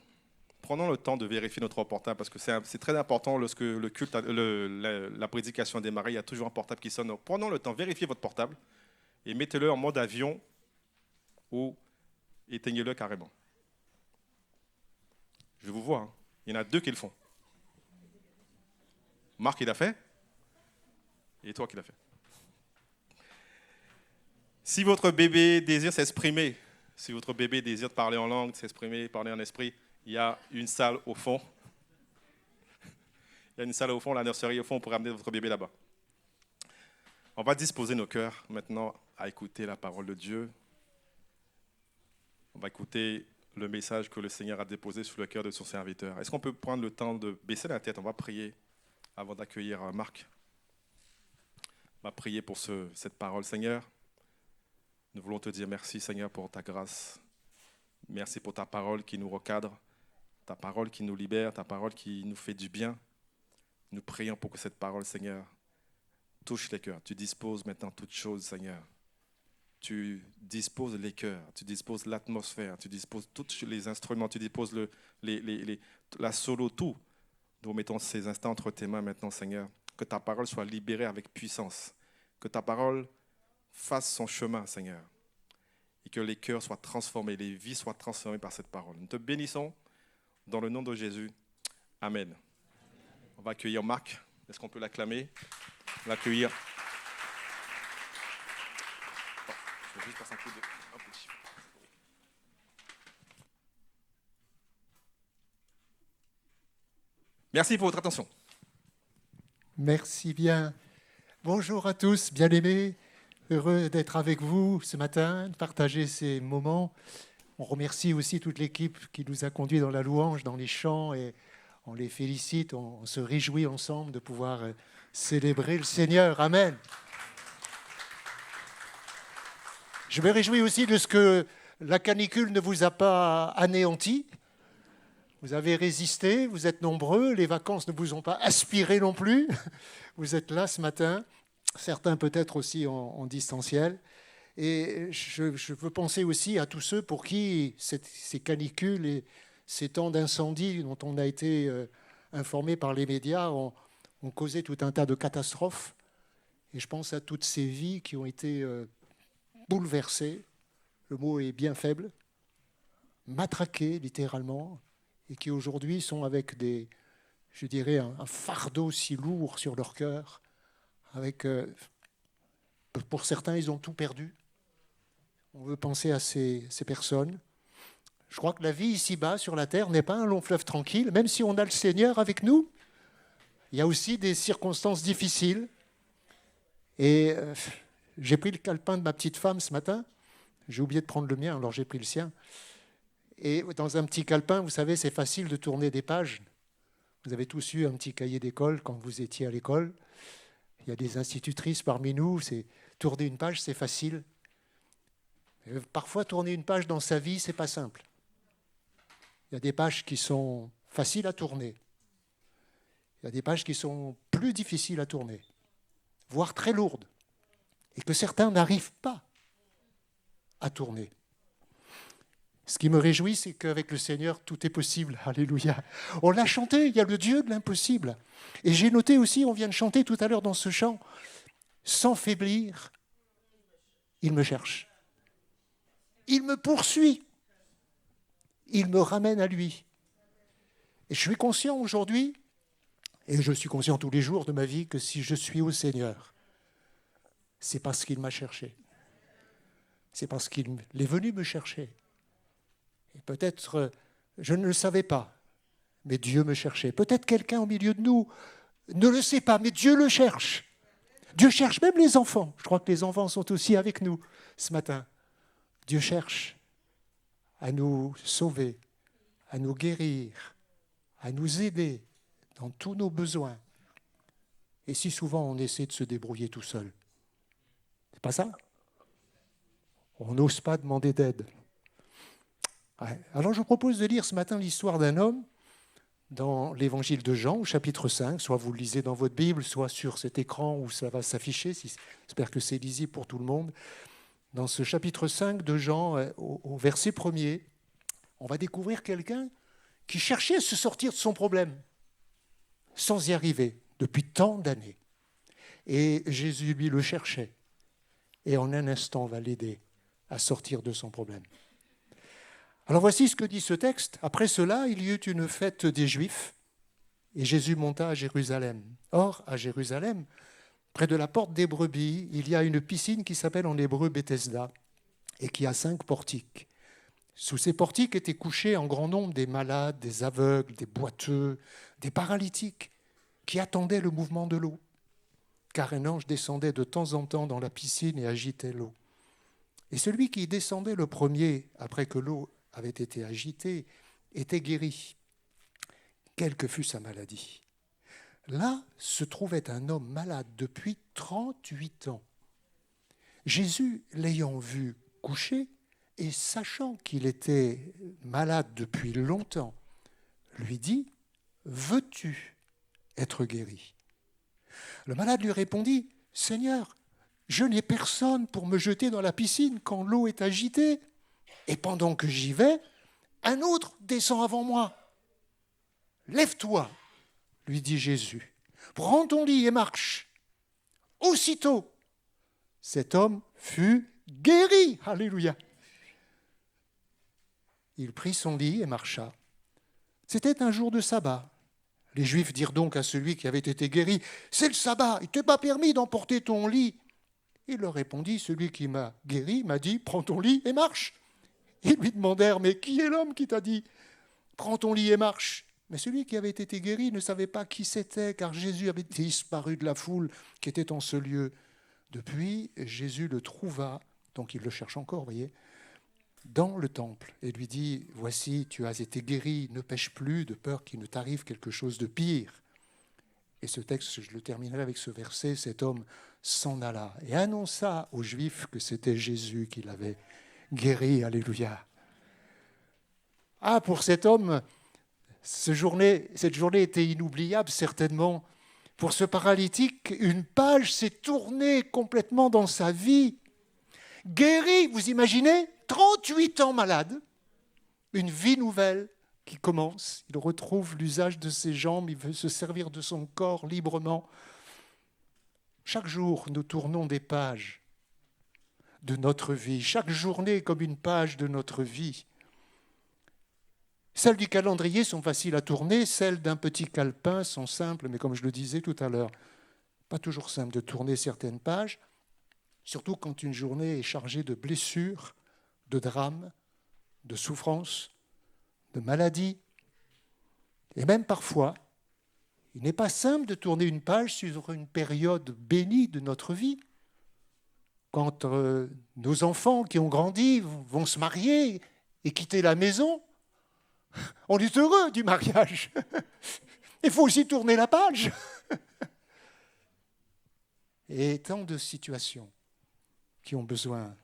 Prenons le temps de vérifier notre portable parce que c'est très important lorsque le culte, la prédication a démarré, il y a toujours un portable qui sonne. Donc, prenons le temps, vérifiez votre portable et mettez-le en mode avion ou éteignez-le carrément. Je vous vois, hein. Il y en a 2 qui le font. Marc, il l'a fait. Et toi qui l'as fait. Si votre bébé désire s'exprimer, si votre bébé désire parler en langue, s'exprimer, parler en esprit, il y a une salle au fond. Il y a une salle au fond, la nurserie au fond, pour amener votre bébé là-bas. On va disposer nos cœurs maintenant à écouter la parole de Dieu. On va écouter le message que le Seigneur a déposé sur le cœur de son serviteur. Est-ce qu'on peut prendre le temps de baisser la tête? On va prier avant d'accueillir Marc. On va prier pour cette parole, Seigneur. Nous voulons te dire merci, Seigneur, pour ta grâce. Merci pour ta parole qui nous recadre, ta parole qui nous libère, ta parole qui nous fait du bien. Nous prions pour que cette parole, Seigneur, touche les cœurs. Tu disposes maintenant toutes choses, Seigneur. Tu disposes les cœurs, tu disposes l'atmosphère, tu disposes tous les instruments, tu disposes la solo, tout. Nous mettons ces instants entre tes mains maintenant, Seigneur. que ta parole soit libérée avec puissance, que ta parole fasse son chemin, Seigneur, et que les cœurs soient transformés, les vies soient transformées par cette parole. Nous te bénissons dans le nom de Jésus. Amen. On va accueillir Marc. Est-ce qu'on peut l'acclamer? On va accueillir. Je vais juste passer un coup de... un petit. Merci pour votre attention. Merci bien. Bonjour à tous, bien-aimés. Heureux d'être avec vous ce matin, de partager ces moments. On remercie aussi toute l'équipe qui nous a conduits dans la louange, dans les chants, et on les félicite. On se réjouit ensemble de pouvoir célébrer le Seigneur. Amen. Je me réjouis aussi de ce que la canicule ne vous a pas anéanti. Vous avez résisté, vous êtes nombreux, les vacances ne vous ont pas aspiré non plus. Vous êtes là ce matin, certains peut-être aussi en distanciel. Et je veux penser aussi à tous ceux pour qui ces canicules et ces temps d'incendie dont on a été informé par les médias ont causé tout un tas de catastrophes. Et je pense à toutes ces vies qui ont été bouleversées, le mot est bien faible, matraquées littéralement, et qui aujourd'hui sont avec je dirais, un fardeau si lourd sur leur cœur. Pour certains, ils ont tout perdu. On veut penser à ces personnes. Je crois que la vie ici-bas, sur la terre, n'est pas un long fleuve tranquille, même si on a le Seigneur avec nous. Il y a aussi des circonstances difficiles. Et j'ai pris le calepin de ma petite femme ce matin. J'ai oublié de prendre le mien, alors j'ai pris le sien. Et dans un petit calepin, vous savez, c'est facile de tourner des pages. Vous avez tous eu un petit cahier d'école quand vous étiez à l'école. Il y a des institutrices parmi nous. Tourner une page, c'est facile. Mais parfois, tourner une page dans sa vie, c'est pas simple. Il y a des pages qui sont faciles à tourner. Il y a des pages qui sont plus difficiles à tourner, voire très lourdes, et que certains n'arrivent pas à tourner. Ce qui me réjouit, c'est qu'avec le Seigneur, tout est possible. Alléluia. On l'a chanté, il y a le Dieu de l'impossible. Et j'ai noté aussi, on vient de chanter tout à l'heure dans ce chant, sans faiblir, il me cherche. Il me poursuit. Il me ramène à lui. Et je suis conscient aujourd'hui, et je suis conscient tous les jours de ma vie, que si je suis au Seigneur, c'est parce qu'il m'a cherché. C'est parce qu'il est venu me chercher. Et peut-être, je ne le savais pas, mais Dieu me cherchait. Peut-être quelqu'un au milieu de nous ne le sait pas, mais Dieu le cherche. Dieu cherche même les enfants. Je crois que les enfants sont aussi avec nous ce matin. Dieu cherche à nous sauver, à nous guérir, à nous aider dans tous nos besoins. Et si souvent on essaie de se débrouiller tout seul, c'est pas ça? On n'ose pas demander d'aide. Ouais. Alors je vous propose de lire ce matin l'histoire d'un homme dans l'évangile de Jean, au chapitre 5. Soit vous le lisez dans votre Bible, soit sur cet écran où ça va s'afficher. J'espère que c'est lisible pour tout le monde. Dans ce chapitre 5 de Jean, au verset 1er, on va découvrir quelqu'un qui cherchait à se sortir de son problème, sans y arriver, depuis tant d'années. Et Jésus, lui, le cherchait. Et en un instant, va l'aider à sortir de son problème. Alors voici ce que dit ce texte. Après cela, il y eut une fête des Juifs, et Jésus monta à Jérusalem. Or, à Jérusalem, près de la porte des brebis, il y a une piscine qui s'appelle en hébreu Bethesda, et qui a 5 portiques. Sous ces portiques étaient couchés en grand nombre des malades, des aveugles, des boiteux, des paralytiques, qui attendaient le mouvement de l'eau. Car un ange descendait de temps en temps dans la piscine et agitait l'eau. Et celui qui descendait le premier, après que l'eau avait été agité, était guéri, quelle que fût sa maladie. Là se trouvait un homme malade depuis 38 ans. Jésus, l'ayant vu couché et sachant qu'il était malade depuis longtemps, lui dit : « Veux-tu être guéri ?» Le malade lui répondit : « Seigneur, je n'ai personne pour me jeter dans la piscine quand l'eau est agitée. Et pendant que j'y vais, un autre descend avant moi. » « Lève-toi, lui dit Jésus, Prends ton lit et marche. » Aussitôt, cet homme fut guéri. Alléluia. Il prit son lit et marcha. C'était un jour de sabbat. Les Juifs dirent donc à celui qui avait été guéri, « C'est le sabbat, il ne t'est pas permis d'emporter ton lit. » Il leur répondit, « Celui qui m'a guéri m'a dit, prends ton lit et marche. » Ils lui demandèrent, « Mais qui est l'homme qui t'a dit, prends ton lit et marche ?» Mais celui qui avait été guéri ne savait pas qui c'était, car Jésus avait disparu de la foule qui était en ce lieu. Depuis, Jésus le trouva, donc il le cherche encore, voyez, dans le temple, et lui dit, « Voici, tu as été guéri, ne pêche plus, de peur qu'il ne t'arrive quelque chose de pire. » Et ce texte, je le terminerai avec ce verset, cet homme s'en alla et annonça aux Juifs que c'était Jésus qui l'avait guéri. Alléluia. Ah, pour cet homme, cette journée était inoubliable, certainement. Pour ce paralytique, une page s'est tournée complètement dans sa vie. Guéri, vous imaginez, 38 ans malade, une vie nouvelle qui commence. Il retrouve l'usage de ses jambes, il veut se servir de son corps librement. Chaque jour, nous tournons des pages de notre vie. Chaque journée comme une page de notre vie. Celles du calendrier sont faciles à tourner, celles d'un petit calepin sont simples, mais comme je le disais tout à l'heure, pas toujours simple de tourner certaines pages, surtout quand une journée est chargée de blessures, de drames, de souffrances, de maladies. Et même parfois, il n'est pas simple de tourner une page sur une période bénie de notre vie. Quand nos enfants qui ont grandi vont se marier et quitter la maison, on est heureux du mariage. Il faut aussi tourner la page. Et tant de situations qui ont besoin,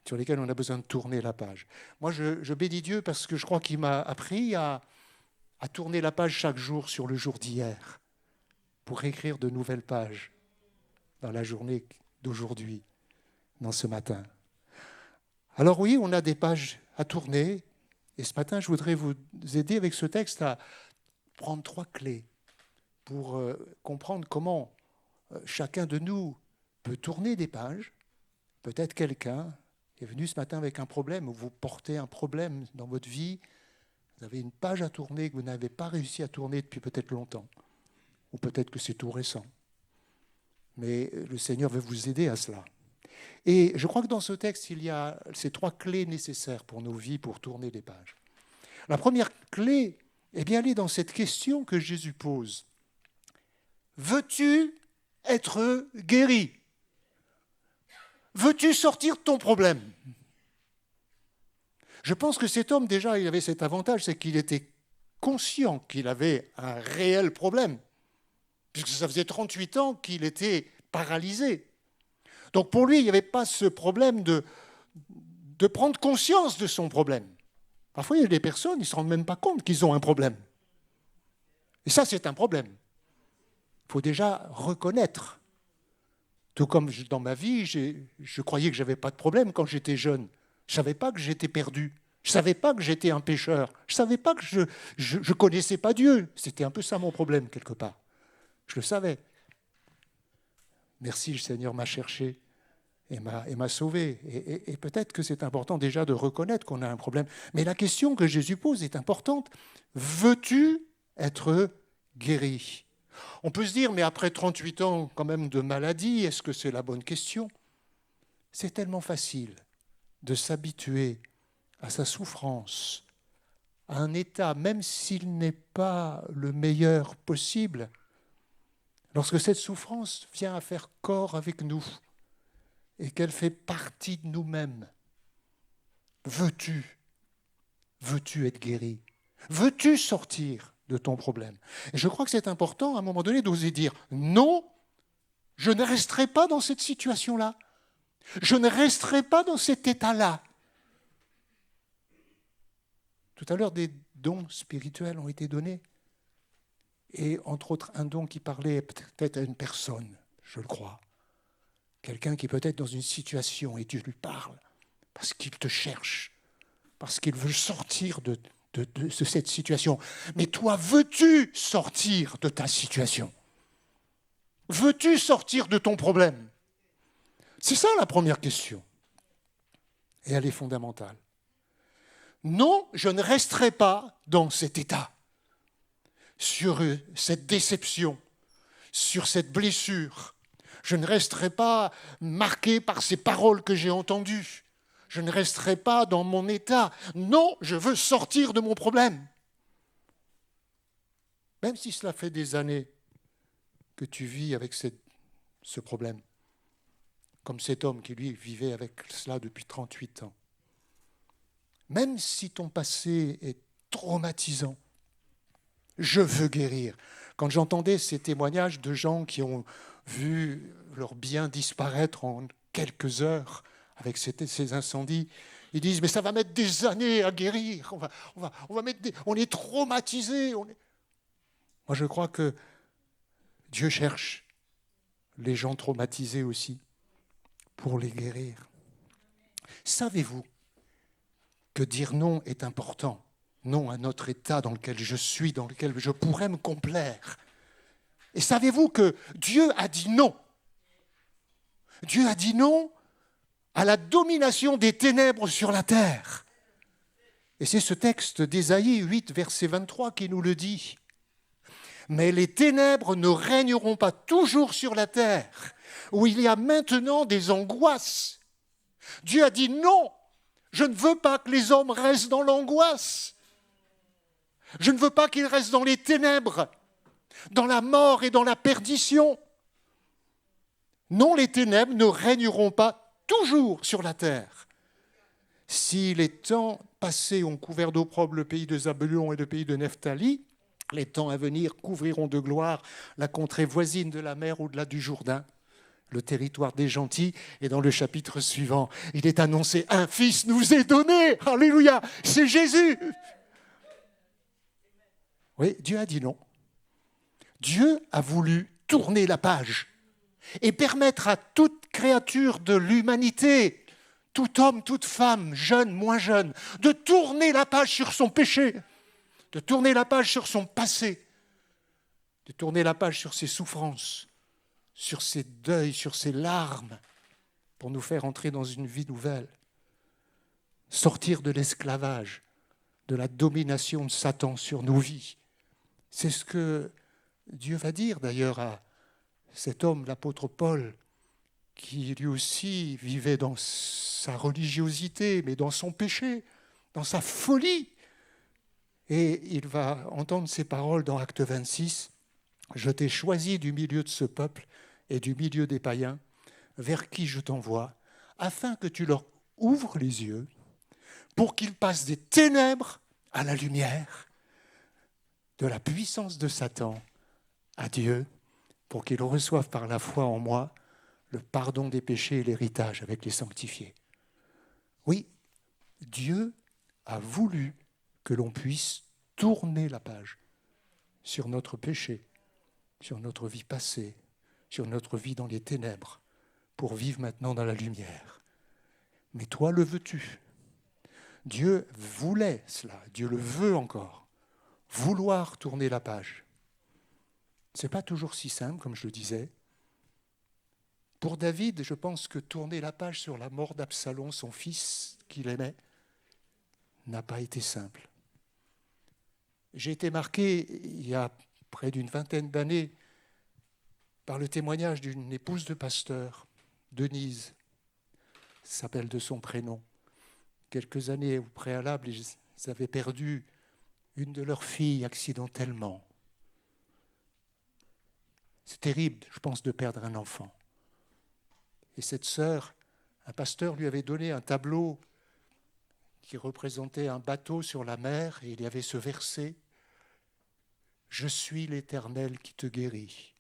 sur lesquelles on a besoin de tourner la page. Moi, je bénis Dieu parce que je crois qu'il m'a appris à tourner la page chaque jour sur le jour d'hier pour écrire de nouvelles pages dans la journée d'aujourd'hui, dans ce matin. Alors oui, on a des pages à tourner. Et ce matin, je voudrais vous aider avec ce texte à prendre 3 clés pour comprendre comment chacun de nous peut tourner des pages. Peut-être quelqu'un est venu ce matin avec un problème, ou vous portez un problème dans votre vie. Vous avez une page à tourner que vous n'avez pas réussi à tourner depuis peut-être longtemps. Ou peut-être que c'est tout récent. Mais le Seigneur veut vous aider à cela. Et je crois que dans ce texte, il y a ces 3 clés nécessaires pour nos vies, pour tourner les pages. La première clé, eh bien, elle est dans cette question que Jésus pose. Veux-tu être guéri ? Veux-tu sortir de ton problème ? Je pense que cet homme, déjà, il avait cet avantage, c'est qu'il était conscient qu'il avait un réel problème, puisque ça faisait 38 ans qu'il était paralysé. Donc pour lui, il n'y avait pas ce problème de prendre conscience de son problème. Parfois, il y a des personnes, ils ne se rendent même pas compte qu'ils ont un problème. Et ça, c'est un problème. Il faut déjà reconnaître. Tout comme dans ma vie, je croyais que je n'avais pas de problème quand j'étais jeune. Je ne savais pas que j'étais perdu. Je ne savais pas que j'étais un pécheur. Je ne savais pas que je ne connaissais pas Dieu. C'était un peu ça mon problème, quelque part. Je le savais. Merci, le Seigneur m'a cherché et m'a sauvé. Et peut-être que c'est important déjà de reconnaître qu'on a un problème. Mais la question que Jésus pose est importante. Veux-tu être guéri ? On peut se dire, mais après 38 ans quand même de maladie, est-ce que c'est la bonne question ? C'est tellement facile de s'habituer à sa souffrance, à un état, même s'il n'est pas le meilleur possible, lorsque cette souffrance vient à faire corps avec nous et qu'elle fait partie de nous-mêmes. Veux-tu être guéri ? Veux-tu sortir de ton problème ? Et je crois que c'est important, à un moment donné, d'oser dire « Non, je ne resterai pas dans cette situation-là. Je ne resterai pas dans cet état-là. » Tout à l'heure, des dons spirituels ont été donnés. Et entre autres, un don qui parlait peut-être à une personne, je le crois. Quelqu'un qui est peut-être dans une situation et Dieu lui parle parce qu'il te cherche, parce qu'il veut sortir de cette situation. Mais toi, veux-tu sortir de ta situation ? Veux-tu sortir de ton problème? C'est ça la première question. Et elle est fondamentale. Non, je ne resterai pas dans cet état, sur cette déception, sur cette blessure. Je ne resterai pas marqué par ces paroles que j'ai entendues. Je ne resterai pas dans mon état. Non, je veux sortir de mon problème. Même si cela fait des années que tu vis avec ce problème, comme cet homme qui, lui, vivait avec cela depuis 38 ans. Même si ton passé est traumatisant, je veux guérir. Quand j'entendais ces témoignages de gens qui ont vu leurs biens disparaître en quelques heures avec ces incendies, ils disent, mais ça va mettre des années à guérir, on est traumatisés. Moi, je crois que Dieu cherche les gens traumatisés aussi pour les guérir. Savez-vous que dire non est important? Non à notre état dans lequel je suis, dans lequel je pourrais me complaire. Et savez-vous que Dieu a dit non? Dieu a dit non à la domination des ténèbres sur la terre. Et c'est ce texte d'Ésaïe 8, verset 23 qui nous le dit. Mais les ténèbres ne régneront pas toujours sur la terre, où il y a maintenant des angoisses. Dieu a dit non, je ne veux pas que les hommes restent dans l'angoisse. Je ne veux pas qu'ils restent dans les ténèbres, dans la mort et dans la perdition. Non, les ténèbres ne régneront pas toujours sur la terre. Si les temps passés ont couvert d'opprobre le pays de Zabulon et le pays de Nephtali, les temps à venir couvriront de gloire la contrée voisine de la mer au-delà du Jourdain, le territoire des gentils. Et dans le chapitre suivant, il est annoncé, un fils nous est donné. Alléluia, c'est Jésus. Oui, Dieu a dit non. Dieu a voulu tourner la page et permettre à toute créature de l'humanité, tout homme, toute femme, jeune, moins jeune, de tourner la page sur son péché, de tourner la page sur son passé, de tourner la page sur ses souffrances, sur ses deuils, sur ses larmes, pour nous faire entrer dans une vie nouvelle. Sortir de l'esclavage, de la domination de Satan sur nos vies. C'est ce que Dieu va dire d'ailleurs à cet homme, l'apôtre Paul, qui lui aussi vivait dans sa religiosité, mais dans son péché, dans sa folie. Et il va entendre ces paroles dans Acte 26. « Je t'ai choisi du milieu de ce peuple et du milieu des païens, vers qui je t'envoie, afin que tu leur ouvres les yeux, pour qu'ils passent des ténèbres à la lumière, de la puissance de Satan à Dieu, pour qu'ils reçoivent par la foi en moi le pardon des péchés et l'héritage avec les sanctifiés. » Oui, Dieu a voulu que l'on puisse tourner la page sur notre péché, sur notre vie passée, sur notre vie dans les ténèbres, pour vivre maintenant dans la lumière. Mais toi, le veux-tu? Dieu voulait cela, Dieu le veut encore, vouloir tourner la page. Ce n'est pas toujours si simple, comme je le disais. Pour David, je pense que tourner la page sur la mort d'Absalom, son fils qu'il aimait, n'a pas été simple. J'ai été marqué, il y a près d'une vingtaine d'années, par le témoignage d'une épouse de pasteur, Denise, s'appelle de son prénom. Quelques années au préalable, ils avaient perdu une de leurs filles accidentellement. C'est terrible, je pense, de perdre un enfant. Et cette sœur, un pasteur lui avait donné un tableau qui représentait un bateau sur la mer, et il y avait ce verset « Je suis l'Éternel qui te guérit ».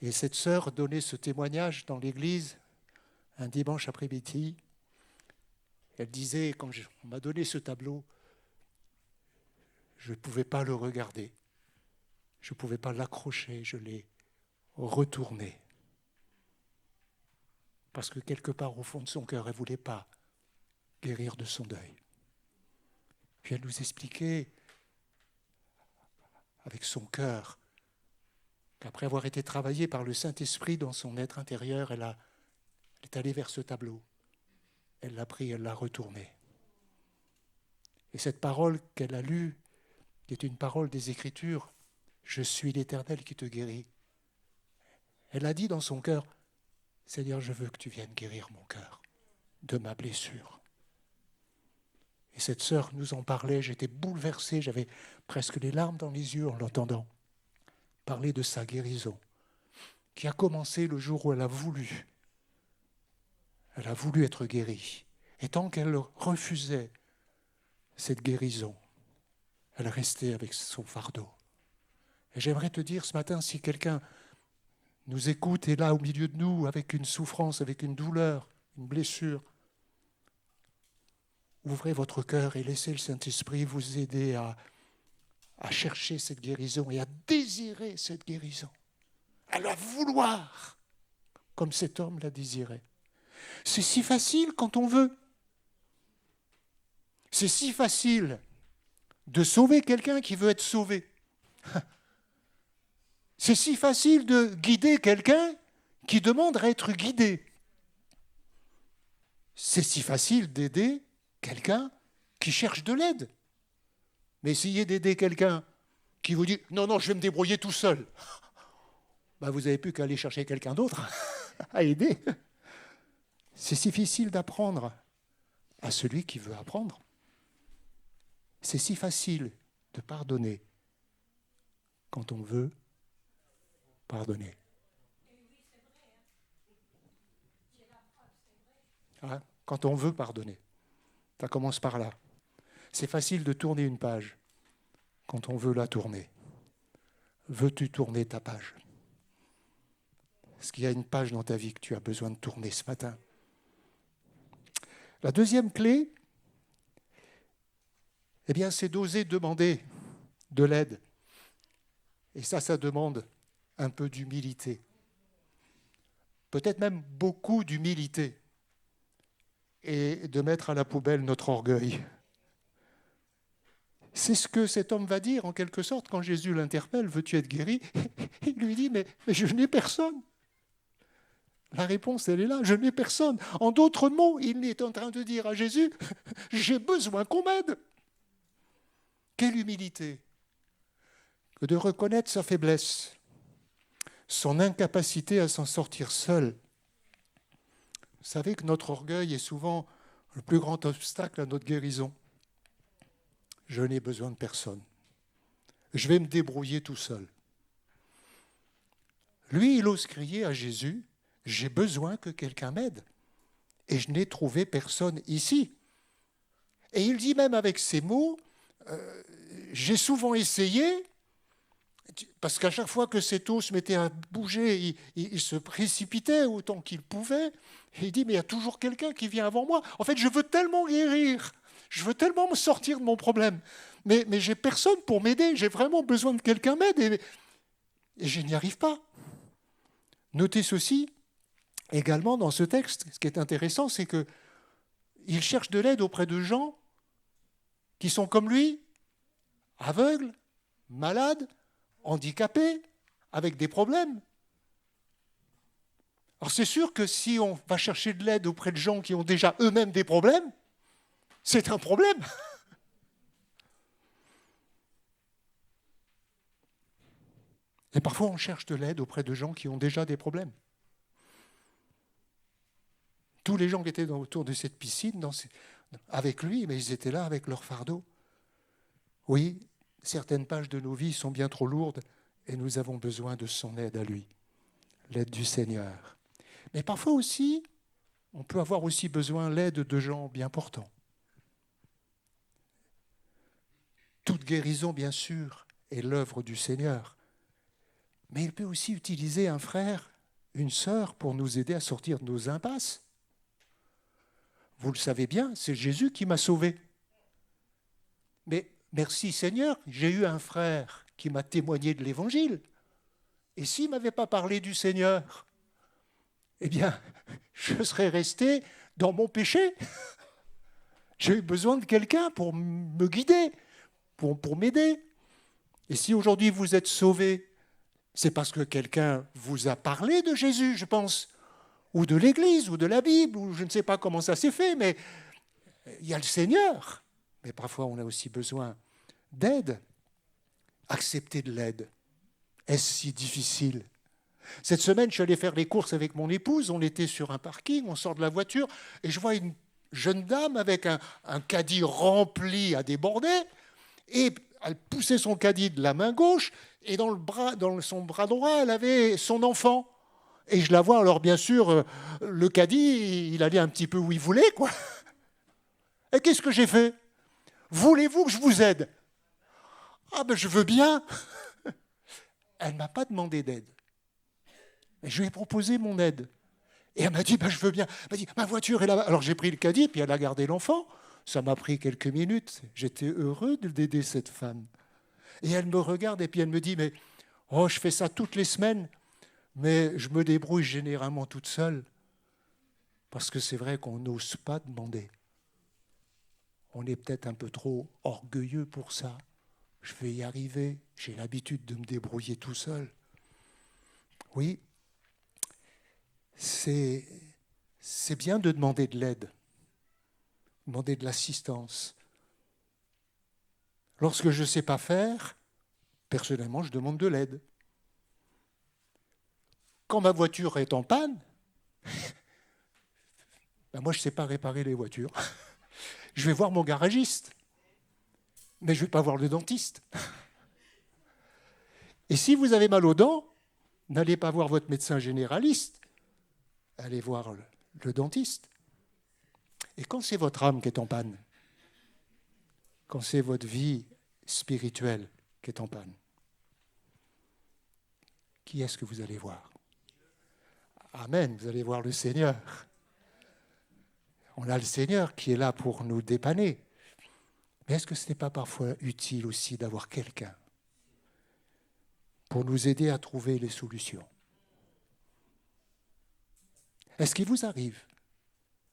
Et cette sœur donnait ce témoignage dans l'église un dimanche après-midi. Elle disait, quand on m'a donné ce tableau, je ne pouvais pas le regarder, je ne pouvais pas l'accrocher, je l'ai retourné. Parce que quelque part au fond de son cœur, elle ne voulait pas guérir de son deuil. Puis elle nous expliquait avec son cœur qu'après avoir été travaillée par le Saint-Esprit dans son être intérieur, elle est allée vers ce tableau. Elle l'a pris, elle l'a retourné. Et cette parole qu'elle a lue, qui est une parole des Écritures, « Je suis l'Éternel qui te guérit », elle a dit dans son cœur, « Seigneur, je veux que tu viennes guérir mon cœur de ma blessure. » Et cette sœur nous en parlait, j'étais bouleversé, j'avais presque les larmes dans les yeux en l'entendant parler de sa guérison, qui a commencé le jour où elle a voulu être guérie. Et tant qu'elle refusait cette guérison, elle restait avec son fardeau. Et j'aimerais te dire ce matin, si quelqu'un nous écoute et est là au milieu de nous avec une souffrance, avec une douleur, une blessure, ouvrez votre cœur et laissez le Saint-Esprit vous aider à chercher cette guérison et à désirer cette guérison, à la vouloir, comme cet homme l'a désiré. C'est si facile quand on veut. C'est si facile de sauver quelqu'un qui veut être sauvé. C'est si facile de guider quelqu'un qui demande à être guidé. C'est si facile d'aider quelqu'un qui cherche de l'aide. Mais essayez d'aider quelqu'un qui vous dit « Non, je vais me débrouiller tout seul ». Vous n'avez plus qu'à aller chercher quelqu'un d'autre à aider. C'est si difficile d'apprendre à celui qui veut apprendre. C'est si facile de pardonner quand on veut pardonner. Quand on veut pardonner. Ça commence par là. C'est facile de tourner une page quand on veut la tourner. Veux-tu tourner ta page ? Est-ce qu'il y a une page dans ta vie que tu as besoin de tourner ce matin ? La deuxième clé, c'est d'oser demander de l'aide. Et ça demande un peu d'humilité. Peut-être même beaucoup d'humilité. Et de mettre à la poubelle notre orgueil. C'est ce que cet homme va dire en quelque sorte quand Jésus l'interpelle, « Veux-tu être guéri ?» Il lui dit, mais je n'ai personne. La réponse, elle est là, je n'ai personne. En d'autres mots, il est en train de dire à Jésus, « J'ai besoin qu'on m'aide. » Quelle humilité que de reconnaître sa faiblesse, son incapacité à s'en sortir seul. Vous savez que notre orgueil est souvent le plus grand obstacle à notre guérison. Je n'ai besoin de personne. Je vais me débrouiller tout seul. Lui, il ose crier à Jésus, « J'ai besoin que quelqu'un m'aide. Et je n'ai trouvé personne ici. » Et il dit même avec ces mots, « J'ai souvent essayé, parce qu'à chaque fois que cette eau se mettait à bouger, il se précipitait autant qu'il pouvait. Et il dit, mais il y a toujours quelqu'un qui vient avant moi. En fait, je veux tellement guérir, je veux tellement me sortir de mon problème, mais j'ai personne pour m'aider, j'ai vraiment besoin de quelqu'un m'aide, et je n'y arrive pas. » Notez ceci, également dans ce texte, ce qui est intéressant, c'est qu'il cherche de l'aide auprès de gens qui sont comme lui, aveugles, malades, handicapés, avec des problèmes. Alors c'est sûr que si on va chercher de l'aide auprès de gens qui ont déjà eux-mêmes des problèmes, c'est un problème. Et parfois on cherche de l'aide auprès de gens qui ont déjà des problèmes. Tous les gens qui étaient autour de cette piscine, avec lui, mais ils étaient là avec leur fardeau. Oui, certaines pages de nos vies sont bien trop lourdes et nous avons besoin de son aide à lui, l'aide du Seigneur. Mais parfois aussi, on peut avoir aussi besoin de l'aide de gens bien portants. Toute guérison, bien sûr, est l'œuvre du Seigneur. Mais il peut aussi utiliser un frère, une sœur pour nous aider à sortir de nos impasses. Vous le savez bien, c'est Jésus qui m'a sauvé. Mais merci Seigneur, j'ai eu un frère qui m'a témoigné de l'Évangile. Et s'il ne m'avait pas parlé du Seigneur, eh bien, je serais resté dans mon péché. J'ai eu besoin de quelqu'un pour me guider, pour m'aider. Et si aujourd'hui vous êtes sauvé, C'est parce que quelqu'un vous a parlé de Jésus, je pense, ou de l'Église, ou de la Bible, ou je ne sais pas comment ça s'est fait, mais il y a le Seigneur. Mais parfois, on a aussi besoin d'aide. Accepter de l'aide. Est-ce si difficile ? Cette semaine, je suis allé faire les courses avec mon épouse. On était sur un parking, on sort de la voiture, et je vois une jeune dame avec un caddie rempli à déborder, et elle poussait son caddie de la main gauche, et dans son bras droit, elle avait son enfant. Et je la vois, alors bien sûr, le caddie, il allait un petit peu où il voulait, quoi. Et qu'est-ce que j'ai fait ? Voulez-vous que je vous aide ? Ah ben je veux bien. Elle ne m'a pas demandé d'aide. Mais je lui ai proposé mon aide. Et elle m'a dit, ben je veux bien. Elle m'a dit, ma voiture est là-bas. Alors j'ai pris le caddie, puis elle a gardé l'enfant. Ça m'a pris quelques minutes. J'étais heureux d'aider cette femme. Et elle me regarde et puis elle me dit, mais je fais ça toutes les semaines, mais je me débrouille généralement toute seule. Parce que c'est vrai qu'on n'ose pas demander. On est peut-être un peu trop orgueilleux pour ça. Je vais y arriver. J'ai l'habitude de me débrouiller tout seul. Oui, c'est bien de demander de l'aide, demander de l'assistance. Lorsque je ne sais pas faire, personnellement, je demande de l'aide. Quand ma voiture est en panne, moi, je ne sais pas réparer les voitures. Je vais voir mon garagiste, mais je ne vais pas voir le dentiste. Et si vous avez mal aux dents, n'allez pas voir votre médecin généraliste, allez voir le dentiste. Et quand c'est votre âme qui est en panne, quand c'est votre vie spirituelle qui est en panne, qui est-ce que vous allez voir ? Amen, vous allez voir le Seigneur. On a le Seigneur qui est là pour nous dépanner. Mais est-ce que ce n'est pas parfois utile aussi d'avoir quelqu'un pour nous aider à trouver les solutions ? Est-ce qu'il vous arrive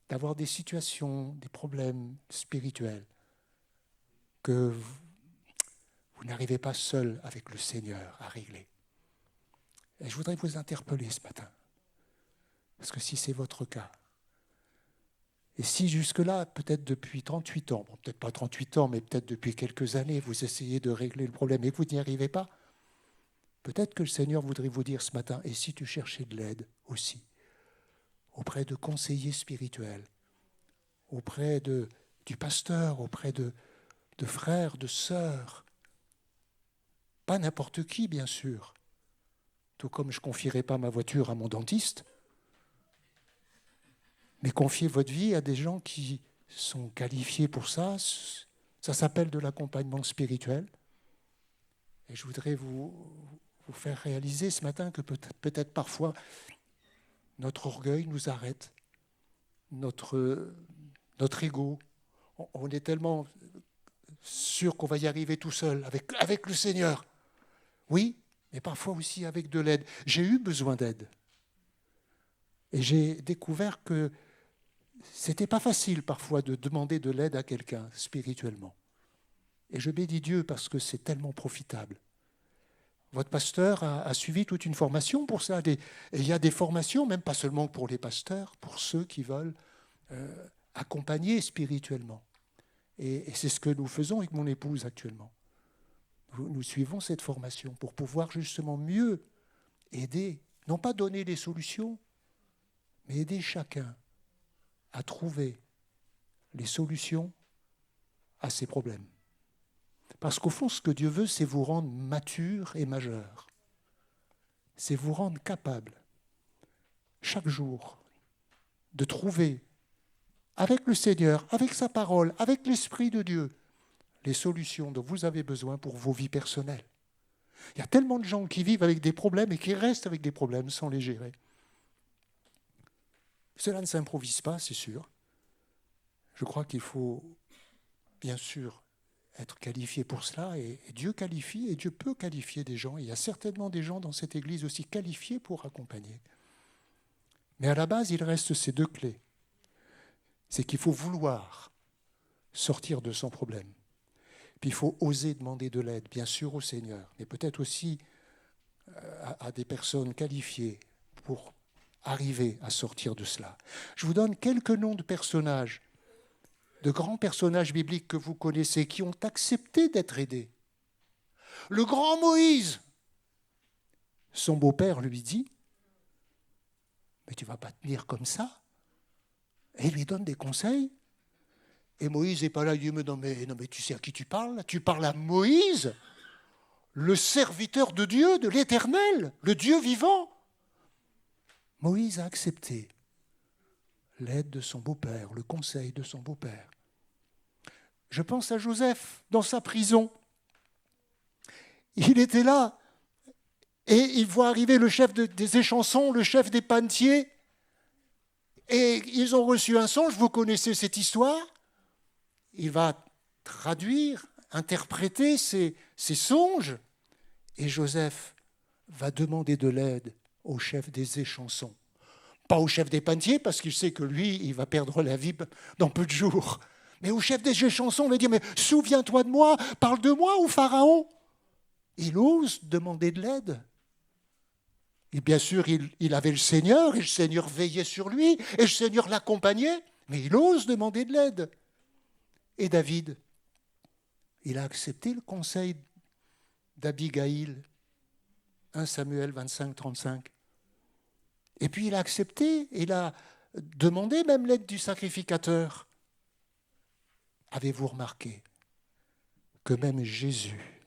d'avoir des situations, des problèmes spirituels que vous n'arrivez pas seul avec le Seigneur à régler ? Et je voudrais vous interpeller ce matin. Parce que si c'est votre cas, et si jusque-là, peut-être depuis 38 ans, peut-être pas 38 ans, mais peut-être depuis quelques années, vous essayez de régler le problème et que vous n'y arrivez pas, peut-être que le Seigneur voudrait vous dire ce matin, et si tu cherchais de l'aide aussi, auprès de conseillers spirituels, auprès du pasteur, auprès de frères, de sœurs, pas n'importe qui, bien sûr, tout comme je ne confierai pas ma voiture à mon dentiste, mais confiez votre vie à des gens qui sont qualifiés pour ça. Ça s'appelle de l'accompagnement spirituel. Et je voudrais vous faire réaliser ce matin que peut-être parfois notre orgueil nous arrête, notre ego. On est tellement sûr qu'on va y arriver tout seul, avec le Seigneur. Oui, mais parfois aussi avec de l'aide. J'ai eu besoin d'aide. Et j'ai découvert que c'était pas facile parfois de demander de l'aide à quelqu'un spirituellement. Et je bénis Dieu parce que c'est tellement profitable. Votre pasteur a suivi toute une formation pour ça. Et il y a des formations, même pas seulement pour les pasteurs, pour ceux qui veulent accompagner spirituellement. Et c'est ce que nous faisons avec mon épouse actuellement. Nous suivons cette formation pour pouvoir justement mieux aider, non pas donner des solutions, mais aider chacun à trouver les solutions à ses problèmes. Parce qu'au fond, ce que Dieu veut, c'est vous rendre mature et majeur. C'est vous rendre capable, chaque jour, de trouver, avec le Seigneur, avec sa parole, avec l'Esprit de Dieu, les solutions dont vous avez besoin pour vos vies personnelles. Il y a tellement de gens qui vivent avec des problèmes et qui restent avec des problèmes sans les gérer. Cela ne s'improvise pas, c'est sûr. Je crois qu'il faut, bien sûr, être qualifié pour cela, et Dieu qualifie, et Dieu peut qualifier des gens. Il y a certainement des gens dans cette Église aussi qualifiés pour accompagner. Mais à la base, il reste ces deux clés. C'est qu'il faut vouloir sortir de son problème. Puis il faut oser demander de l'aide, bien sûr, au Seigneur, mais peut-être aussi à des personnes qualifiées pour arriver à sortir de cela. Je vous donne quelques noms de personnages, de grands personnages bibliques que vous connaissez, qui ont accepté d'être aidés. Le grand Moïse, son beau-père lui dit, mais tu ne vas pas tenir comme ça. Et il lui donne des conseils. Et Moïse n'est pas là, il dit, mais non, mais tu sais à qui tu parles? Tu parles à Moïse, le serviteur de Dieu, de l'Éternel, le Dieu vivant. Moïse a accepté l'aide de son beau-père, le conseil de son beau-père. Je pense à Joseph dans sa prison. Il était là et il voit arriver le chef des échansons, le chef des panetiers, et ils ont reçu un songe. Vous connaissez cette histoire. Il va traduire, interpréter ces songes, et Joseph va demander de l'aide au chef des échansons. Pas au chef des panetiers, parce qu'il sait que lui, il va perdre la vie dans peu de jours. Mais au chef des échansons, il va dire, mais souviens-toi de moi, parle de moi au Pharaon. Il ose demander de l'aide. Et bien sûr, il avait le Seigneur, et le Seigneur veillait sur lui, et le Seigneur l'accompagnait, mais il ose demander de l'aide. Et David, il a accepté le conseil d'Abigaïl, 1 Samuel 25, 35. Et puis il a accepté, il a demandé même l'aide du sacrificateur. Avez-vous remarqué que même Jésus,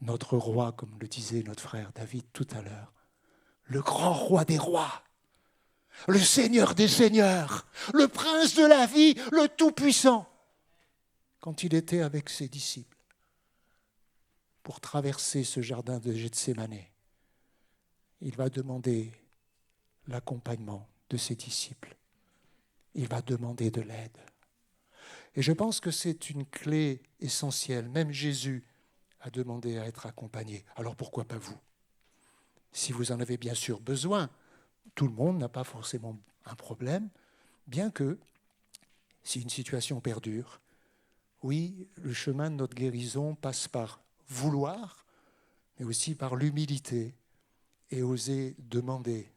notre roi, comme le disait notre frère David tout à l'heure, le grand roi des rois, le Seigneur des seigneurs, le prince de la vie, le tout-puissant, quand il était avec ses disciples pour traverser ce jardin de Gethsémane, il va demander l'accompagnement de ses disciples. Il va demander de l'aide. Et je pense que c'est une clé essentielle. Même Jésus a demandé à être accompagné. Alors pourquoi pas vous? Si vous en avez bien sûr besoin, tout le monde n'a pas forcément un problème, bien que si une situation perdure, oui, le chemin de notre guérison passe par vouloir, mais aussi par l'humilité et oser demander.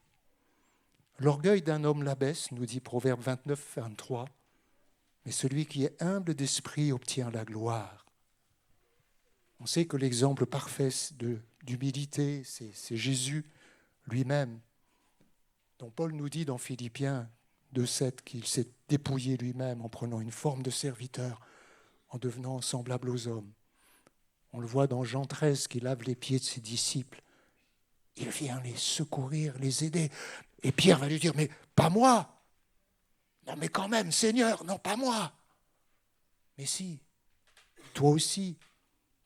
L'orgueil d'un homme l'abaisse, nous dit Proverbe 29, 23, mais celui qui est humble d'esprit obtient la gloire. On sait que l'exemple parfait d'humilité, c'est Jésus lui-même, dont Paul nous dit dans Philippiens 2,7 qu'il s'est dépouillé lui-même en prenant une forme de serviteur, en devenant semblable aux hommes. On le voit dans Jean 13 qui lave les pieds de ses disciples. Il vient les secourir, les aider. Et Pierre va lui dire, mais pas moi. Non mais quand même, Seigneur, non pas moi. Mais si, toi aussi,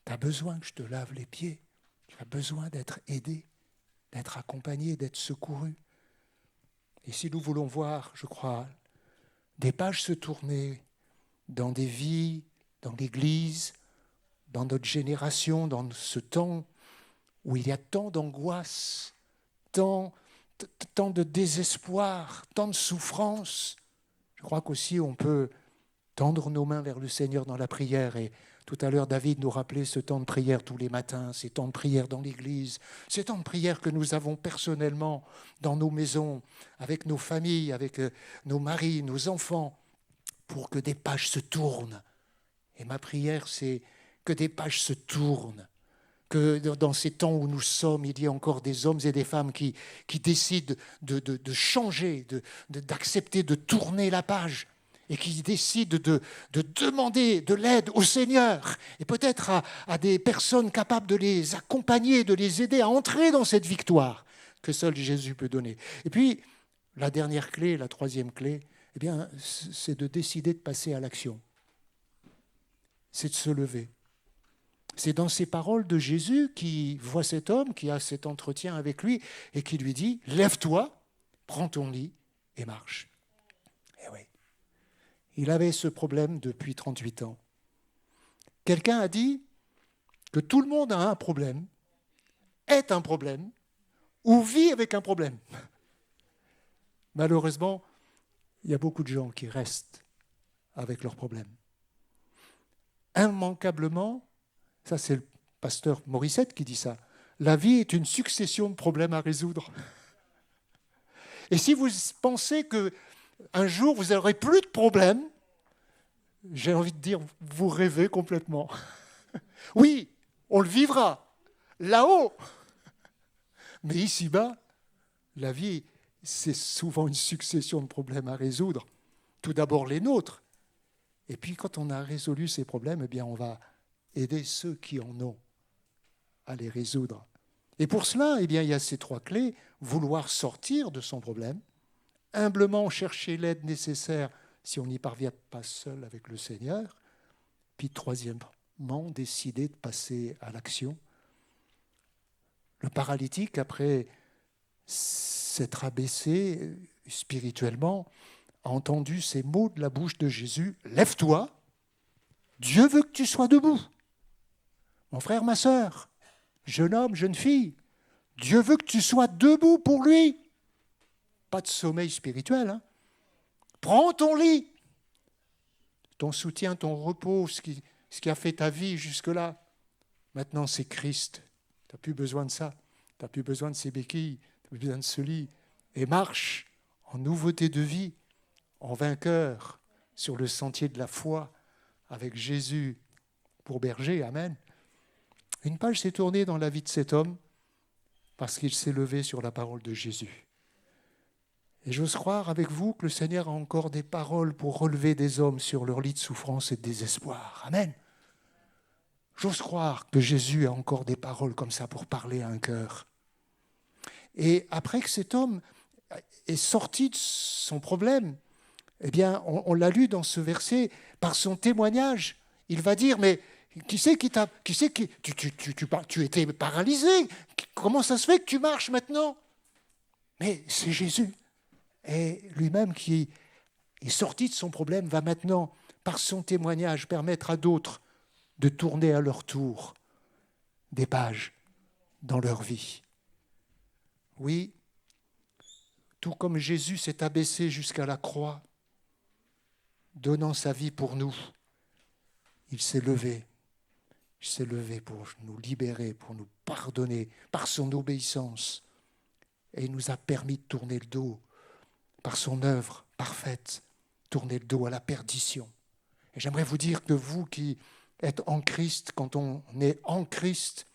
tu as besoin que je te lave les pieds. Tu as besoin d'être aidé, d'être accompagné, d'être secouru. Et si nous voulons voir, je crois, des pages se tourner dans des vies, dans l'Église, dans notre génération, dans ce temps où il y a tant d'angoisse, tant de désespoir, tant de souffrance, je crois qu'aussi on peut tendre nos mains vers le Seigneur dans la prière. Et tout à l'heure, David nous rappelait ce temps de prière tous les matins, ces temps de prière dans l'Église, ces temps de prière que nous avons personnellement dans nos maisons, avec nos familles, avec nos maris, nos enfants, pour que des pages se tournent. Et ma prière, c'est que des pages se tournent, que dans ces temps où nous sommes, il y a encore des hommes et des femmes qui décident de changer, d'accepter de tourner la page, et qui décident de demander de l'aide au Seigneur, et peut-être à des personnes capables de les accompagner, de les aider à entrer dans cette victoire que seul Jésus peut donner. Et puis, la dernière clé, la troisième clé, eh bien, c'est de décider de passer à l'action. C'est de se lever. C'est dans ces paroles de Jésus qui voit cet homme, qui a cet entretien avec lui, et qui lui dit « Lève-toi, prends ton lit et marche ». Eh oui, il avait ce problème depuis 38 ans. Quelqu'un a dit que tout le monde a un problème, est un problème, ou vit avec un problème. Malheureusement, il y a beaucoup de gens qui restent avec leurs problèmes. Immanquablement, ça c'est le pasteur Morissette qui dit ça, La vie est une succession de problèmes à résoudre. Et si vous pensez qu'un jour, vous n'aurez plus de problèmes, j'ai envie de dire, vous rêvez complètement. Oui, on le vivra, là-haut. Mais ici-bas, la vie, c'est souvent une succession de problèmes à résoudre. Tout d'abord les nôtres. Et puis quand on a résolu ces problèmes, eh bien, on va aider ceux qui en ont à les résoudre. Et pour cela, eh bien, il y a ces 3 clés. Vouloir sortir de son problème, humblement chercher l'aide nécessaire si on n'y parvient pas seul avec le Seigneur, puis troisièmement, décider de passer à l'action. Le paralytique, après s'être abaissé spirituellement, a entendu ces mots de la bouche de Jésus, « Lève-toi, Dieu veut que tu sois debout. » Mon frère, ma sœur, jeune homme, jeune fille, Dieu veut que tu sois debout pour lui. Pas de sommeil spirituel. Hein. Prends ton lit, ton soutien, ton repos, ce qui a fait ta vie jusque-là. Maintenant, c'est Christ. Tu n'as plus besoin de ça. Tu n'as plus besoin de ces béquilles. Tu n'as plus besoin de ce lit. Et marche en nouveauté de vie, en vainqueur, sur le sentier de la foi, avec Jésus pour berger. Amen. Une page s'est tournée dans la vie de cet homme parce qu'il s'est levé sur la parole de Jésus. Et j'ose croire avec vous que le Seigneur a encore des paroles pour relever des hommes sur leur lit de souffrance et de désespoir. Amen. J'ose croire que Jésus a encore des paroles comme ça pour parler à un cœur. Et après que cet homme est sorti de son problème, eh bien, on l'a lu dans ce verset, par son témoignage, il va dire, mais tu étais paralysé, comment ça se fait que tu marches maintenant? Mais c'est Jésus. Et lui-même qui est sorti de son problème va maintenant, par son témoignage, permettre à d'autres de tourner à leur tour des pages dans leur vie. Oui, tout comme Jésus s'est abaissé jusqu'à la croix, donnant sa vie pour nous, il s'est levé. Il s'est levé pour nous libérer, pour nous pardonner par son obéissance. Et il nous a permis de tourner le dos par son œuvre parfaite, tourner le dos à la perdition. Et j'aimerais vous dire que vous qui êtes en Christ, quand on est en Christ,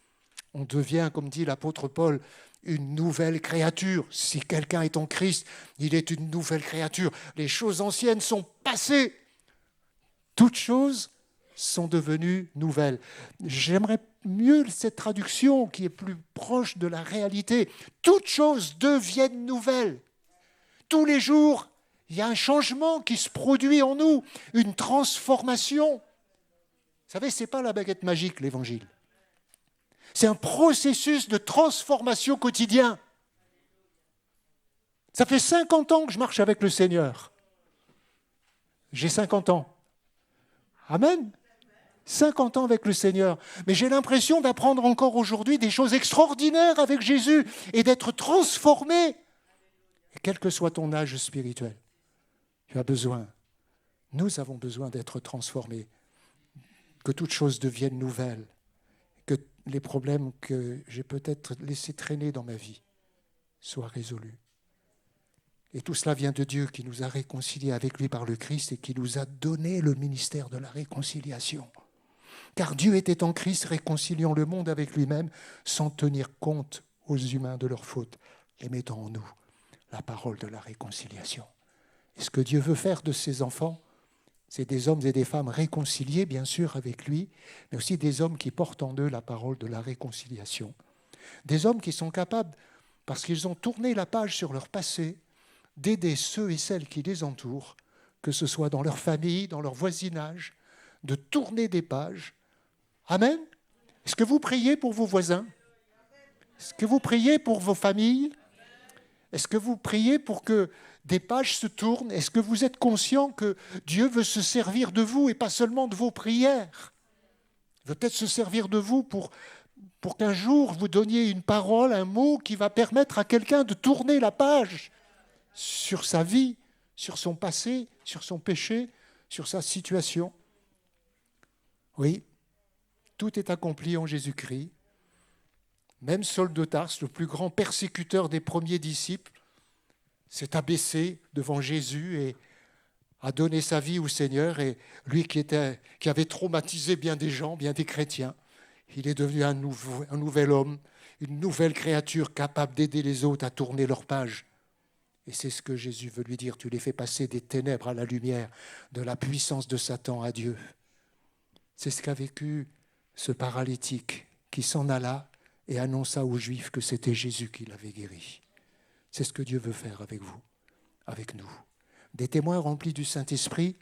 on devient, comme dit l'apôtre Paul, une nouvelle créature. Si quelqu'un est en Christ, il est une nouvelle créature. Les choses anciennes sont passées. Toutes choses sont devenues nouvelles. J'aimerais mieux cette traduction qui est plus proche de la réalité. Toutes choses deviennent nouvelles. Tous les jours, il y a un changement qui se produit en nous, une transformation. Vous savez, ce n'est pas la baguette magique, l'Évangile. C'est un processus de transformation quotidien. Ça fait 50 ans que je marche avec le Seigneur. J'ai 50 ans. Amen. 50 ans avec le Seigneur. Mais j'ai l'impression d'apprendre encore aujourd'hui des choses extraordinaires avec Jésus et d'être transformé. Et quel que soit ton âge spirituel, tu as besoin, nous avons besoin d'être transformés, que toutes choses deviennent nouvelles, que les problèmes que j'ai peut-être laissés traîner dans ma vie soient résolus. Et tout cela vient de Dieu qui nous a réconciliés avec lui par le Christ et qui nous a donné le ministère de la réconciliation. Car Dieu était en Christ réconciliant le monde avec lui-même sans tenir compte aux humains de leurs fautes et mettant en nous la parole de la réconciliation. Et ce que Dieu veut faire de ses enfants, c'est des hommes et des femmes réconciliés, bien sûr, avec lui, mais aussi des hommes qui portent en eux la parole de la réconciliation. Des hommes qui sont capables, parce qu'ils ont tourné la page sur leur passé, d'aider ceux et celles qui les entourent, que ce soit dans leur famille, dans leur voisinage, de tourner des pages. Amen. Est-ce que vous priez pour vos voisins? Est-ce que vous priez pour vos familles? Est-ce que vous priez pour que des pages se tournent? Est-ce que vous êtes conscient que Dieu veut se servir de vous et pas seulement de vos prières? Il veut peut-être se servir de vous pour qu'un jour vous donniez une parole, un mot qui va permettre à quelqu'un de tourner la page sur sa vie, sur son passé, sur son péché, sur sa situation. Oui, tout est accompli en Jésus-Christ. Même Saul de Tarse, le plus grand persécuteur des premiers disciples, s'est abaissé devant Jésus et a donné sa vie au Seigneur. Et lui qui avait traumatisé bien des gens, bien des chrétiens, il est devenu un nouvel homme, une nouvelle créature capable d'aider les autres à tourner leur page. Et c'est ce que Jésus veut lui dire. Tu les fais passer des ténèbres à la lumière, de la puissance de Satan à Dieu. C'est ce qu'a vécu ce paralytique qui s'en alla et annonça aux Juifs que c'était Jésus qui l'avait guéri. C'est ce que Dieu veut faire avec vous, avec nous. Des témoins remplis du Saint-Esprit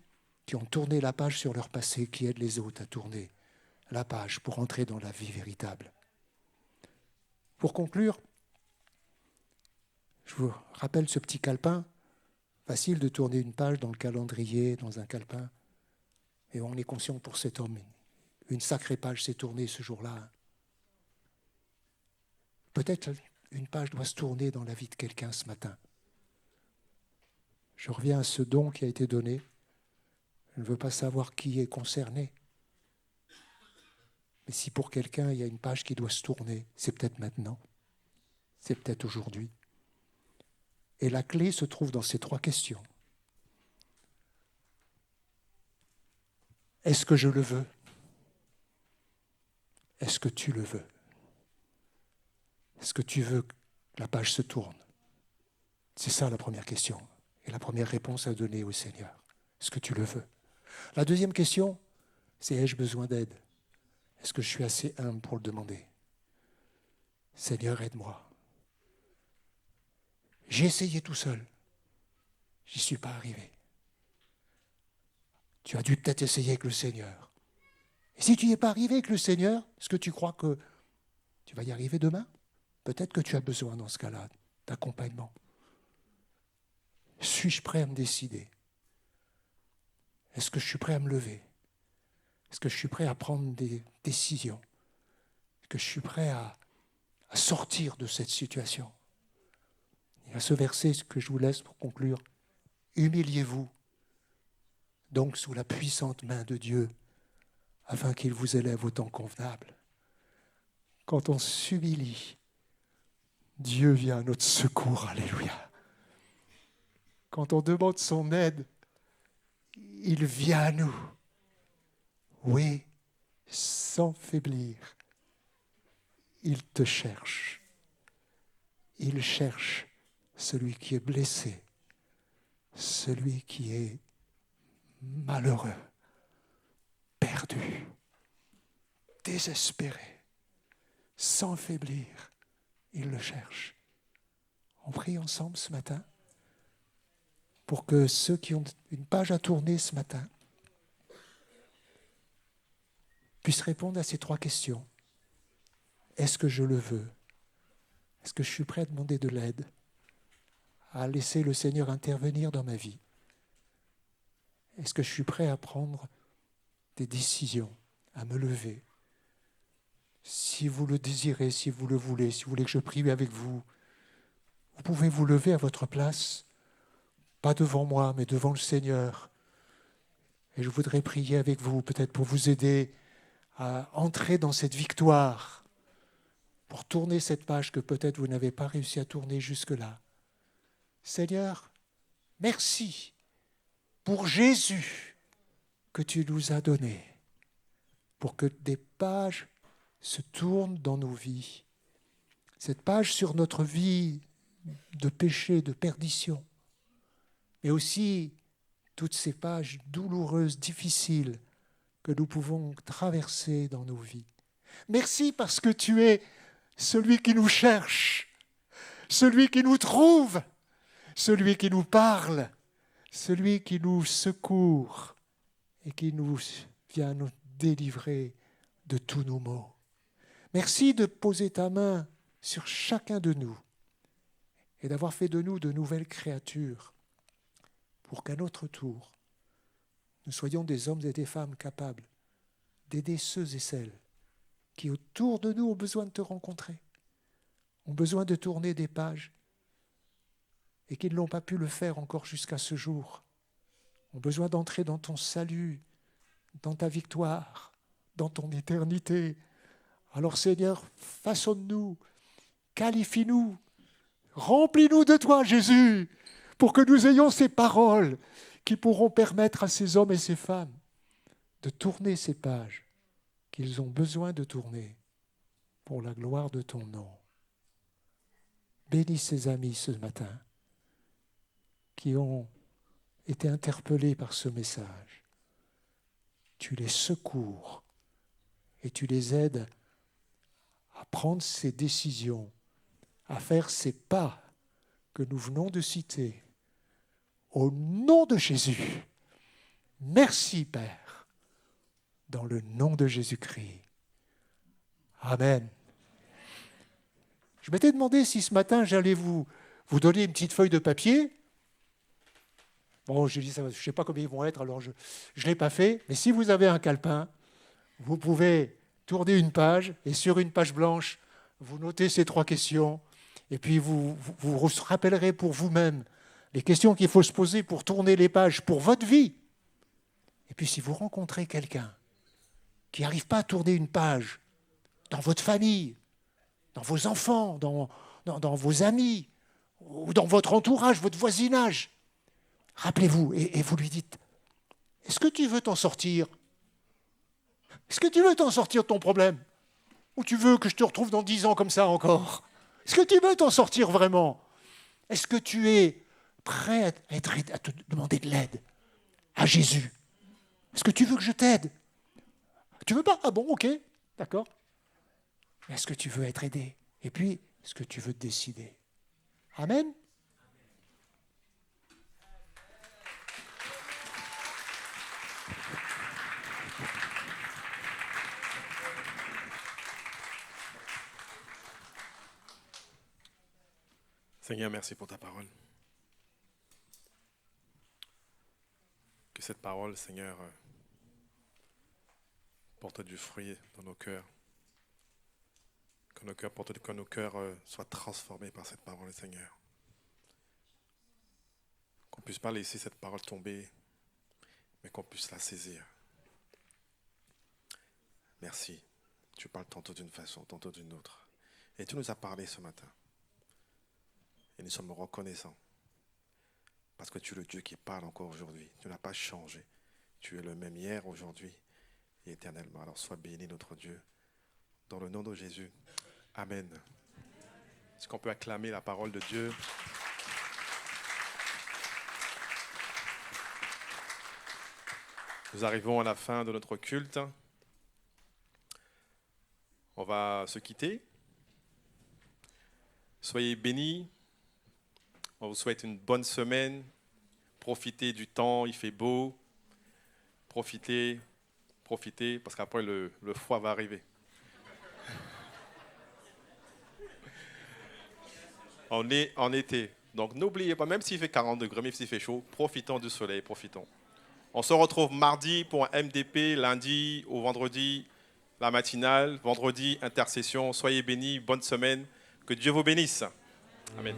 qui ont tourné la page sur leur passé, qui aident les autres à tourner la page pour entrer dans la vie véritable. Pour conclure, je vous rappelle ce petit calepin. Facile de tourner une page dans le calendrier, dans un calepin. Et on est conscient pour cet homme. Une sacrée page s'est tournée ce jour-là. Peut-être une page doit se tourner dans la vie de quelqu'un ce matin. Je reviens à ce don qui a été donné. Je ne veux pas savoir qui est concerné. Mais si pour quelqu'un, il y a une page qui doit se tourner, c'est peut-être maintenant. C'est peut-être aujourd'hui. Et la clé se trouve dans ces 3 questions. Est-ce que je le veux? Est-ce que tu le veux? Est-ce que tu veux que la page se tourne? C'est ça la première question. Et la première réponse à donner au Seigneur. Est-ce que tu le veux? La deuxième question, c'est ai-je besoin d'aide? Est-ce que je suis assez humble pour le demander? Seigneur, aide-moi. J'ai essayé tout seul. J'y suis pas arrivé. Tu as dû peut-être essayer avec le Seigneur. Et si tu n'y es pas arrivé avec le Seigneur, est-ce que tu crois que tu vas y arriver demain? Peut-être que tu as besoin dans ce cas-là d'accompagnement. Suis-je prêt à me décider? Est-ce que je suis prêt à me lever? Est-ce que je suis prêt à prendre des décisions? Est-ce que je suis prêt à sortir de cette situation? Il y a ce verset que je vous laisse pour conclure. Humiliez-vous donc sous la puissante main de Dieu, afin qu'il vous élève au temps convenable. Quand on s'humilie, Dieu vient à notre secours. Alléluia. Quand on demande son aide, il vient à nous. Oui, sans faiblir. Il te cherche. Il cherche celui qui est blessé, celui qui est malheureux, perdu, désespéré, sans faiblir. Il le cherche. On prie ensemble ce matin pour que ceux qui ont une page à tourner ce matin puissent répondre à ces 3 questions. Est-ce que je le veux? Est-ce que je suis prêt à demander de l'aide, à laisser le Seigneur intervenir dans ma vie? Est-ce que je suis prêt à prendre des décisions, à me lever? Si vous le désirez, si vous le voulez, si vous voulez que je prie avec vous, vous pouvez vous lever à votre place, pas devant moi, mais devant le Seigneur. Et je voudrais prier avec vous, peut-être pour vous aider à entrer dans cette victoire, pour tourner cette page que peut-être vous n'avez pas réussi à tourner jusque-là. Seigneur, merci pour Jésus que tu nous as donné, pour que des pages se tournent dans nos vies. Cette page sur notre vie de péché, de perdition, mais aussi toutes ces pages douloureuses, difficiles que nous pouvons traverser dans nos vies. Merci parce que tu es celui qui nous cherche, celui qui nous trouve, celui qui nous parle, celui qui nous secourt et qui nous vient nous délivrer de tous nos maux. Merci de poser ta main sur chacun de nous et d'avoir fait de nous de nouvelles créatures pour qu'à notre tour, nous soyons des hommes et des femmes capables d'aider ceux et celles qui autour de nous ont besoin de te rencontrer, ont besoin de tourner des pages et qui ne l'ont pas pu le faire encore jusqu'à ce jour, ont besoin d'entrer dans ton salut, dans ta victoire, dans ton éternité. Alors Seigneur, façonne-nous Qualifie-nous. Remplis-nous de toi, Jésus, pour que nous ayons ces paroles qui pourront permettre à ces hommes et ces femmes de tourner ces pages qu'ils ont besoin de tourner pour la gloire de ton nom. Bénis ces amis ce matin qui ont été interpellés par ce message. Tu les secours et tu les aides à prendre ces décisions, à faire ces pas que nous venons de citer. Au nom de Jésus, merci Père, dans le nom de Jésus-Christ. Amen. Je m'étais demandé si ce matin j'allais vous donner une petite feuille de papier. Bon, j'ai dit, je ne sais pas combien ils vont être, alors je ne l'ai pas fait. Mais si vous avez un calepin, vous pouvez tourner une page et sur une page blanche, vous notez ces 3 questions et puis vous rappellerez pour vous-même les questions qu'il faut se poser pour tourner les pages pour votre vie. Et puis si vous rencontrez quelqu'un qui n'arrive pas à tourner une page dans votre famille, dans vos enfants, dans vos amis, ou dans votre entourage, votre voisinage, rappelez-vous et vous lui dites, est-ce que tu veux t'en sortir ? Est-ce que tu veux t'en sortir de ton problème ? Ou tu veux que je te retrouve dans 10 ans comme ça encore ? Est-ce que tu veux t'en sortir vraiment ? Est-ce que tu es prêt à te demander de l'aide à Jésus ? Est-ce que tu veux que je t'aide ? Tu veux pas ? Ah bon, ok, d'accord. Est-ce que tu veux être aidé ? Et puis, est-ce que tu veux te décider ? Amen. Seigneur, merci pour ta parole. Que cette parole, Seigneur, porte du fruit dans nos cœurs. Que nos cœurs soient transformés par cette parole, Seigneur. Qu'on ne puisse pas laisser cette parole tomber, mais qu'on puisse la saisir. Merci. Tu parles tantôt d'une façon, tantôt d'une autre. Et tu nous as parlé ce matin. Et nous sommes reconnaissants. Parce que tu es le Dieu qui parle encore aujourd'hui. Tu n'as pas changé. Tu es le même hier, aujourd'hui et éternellement. Alors sois béni notre Dieu. Dans le nom de Jésus. Amen. Est-ce qu'on peut acclamer la parole de Dieu? Nous arrivons à la fin de notre culte. On va se quitter. Soyez bénis. On vous souhaite une bonne semaine. Profitez du temps, il fait beau. Profitez, parce qu'après le froid va arriver. On est en été. Donc n'oubliez pas, même s'il fait 40 degrés, même s'il fait chaud, profitons du soleil, profitons. On se retrouve mardi pour un MDP, lundi au vendredi, la matinale, vendredi, intercession. Soyez bénis, bonne semaine. Que Dieu vous bénisse. Amen.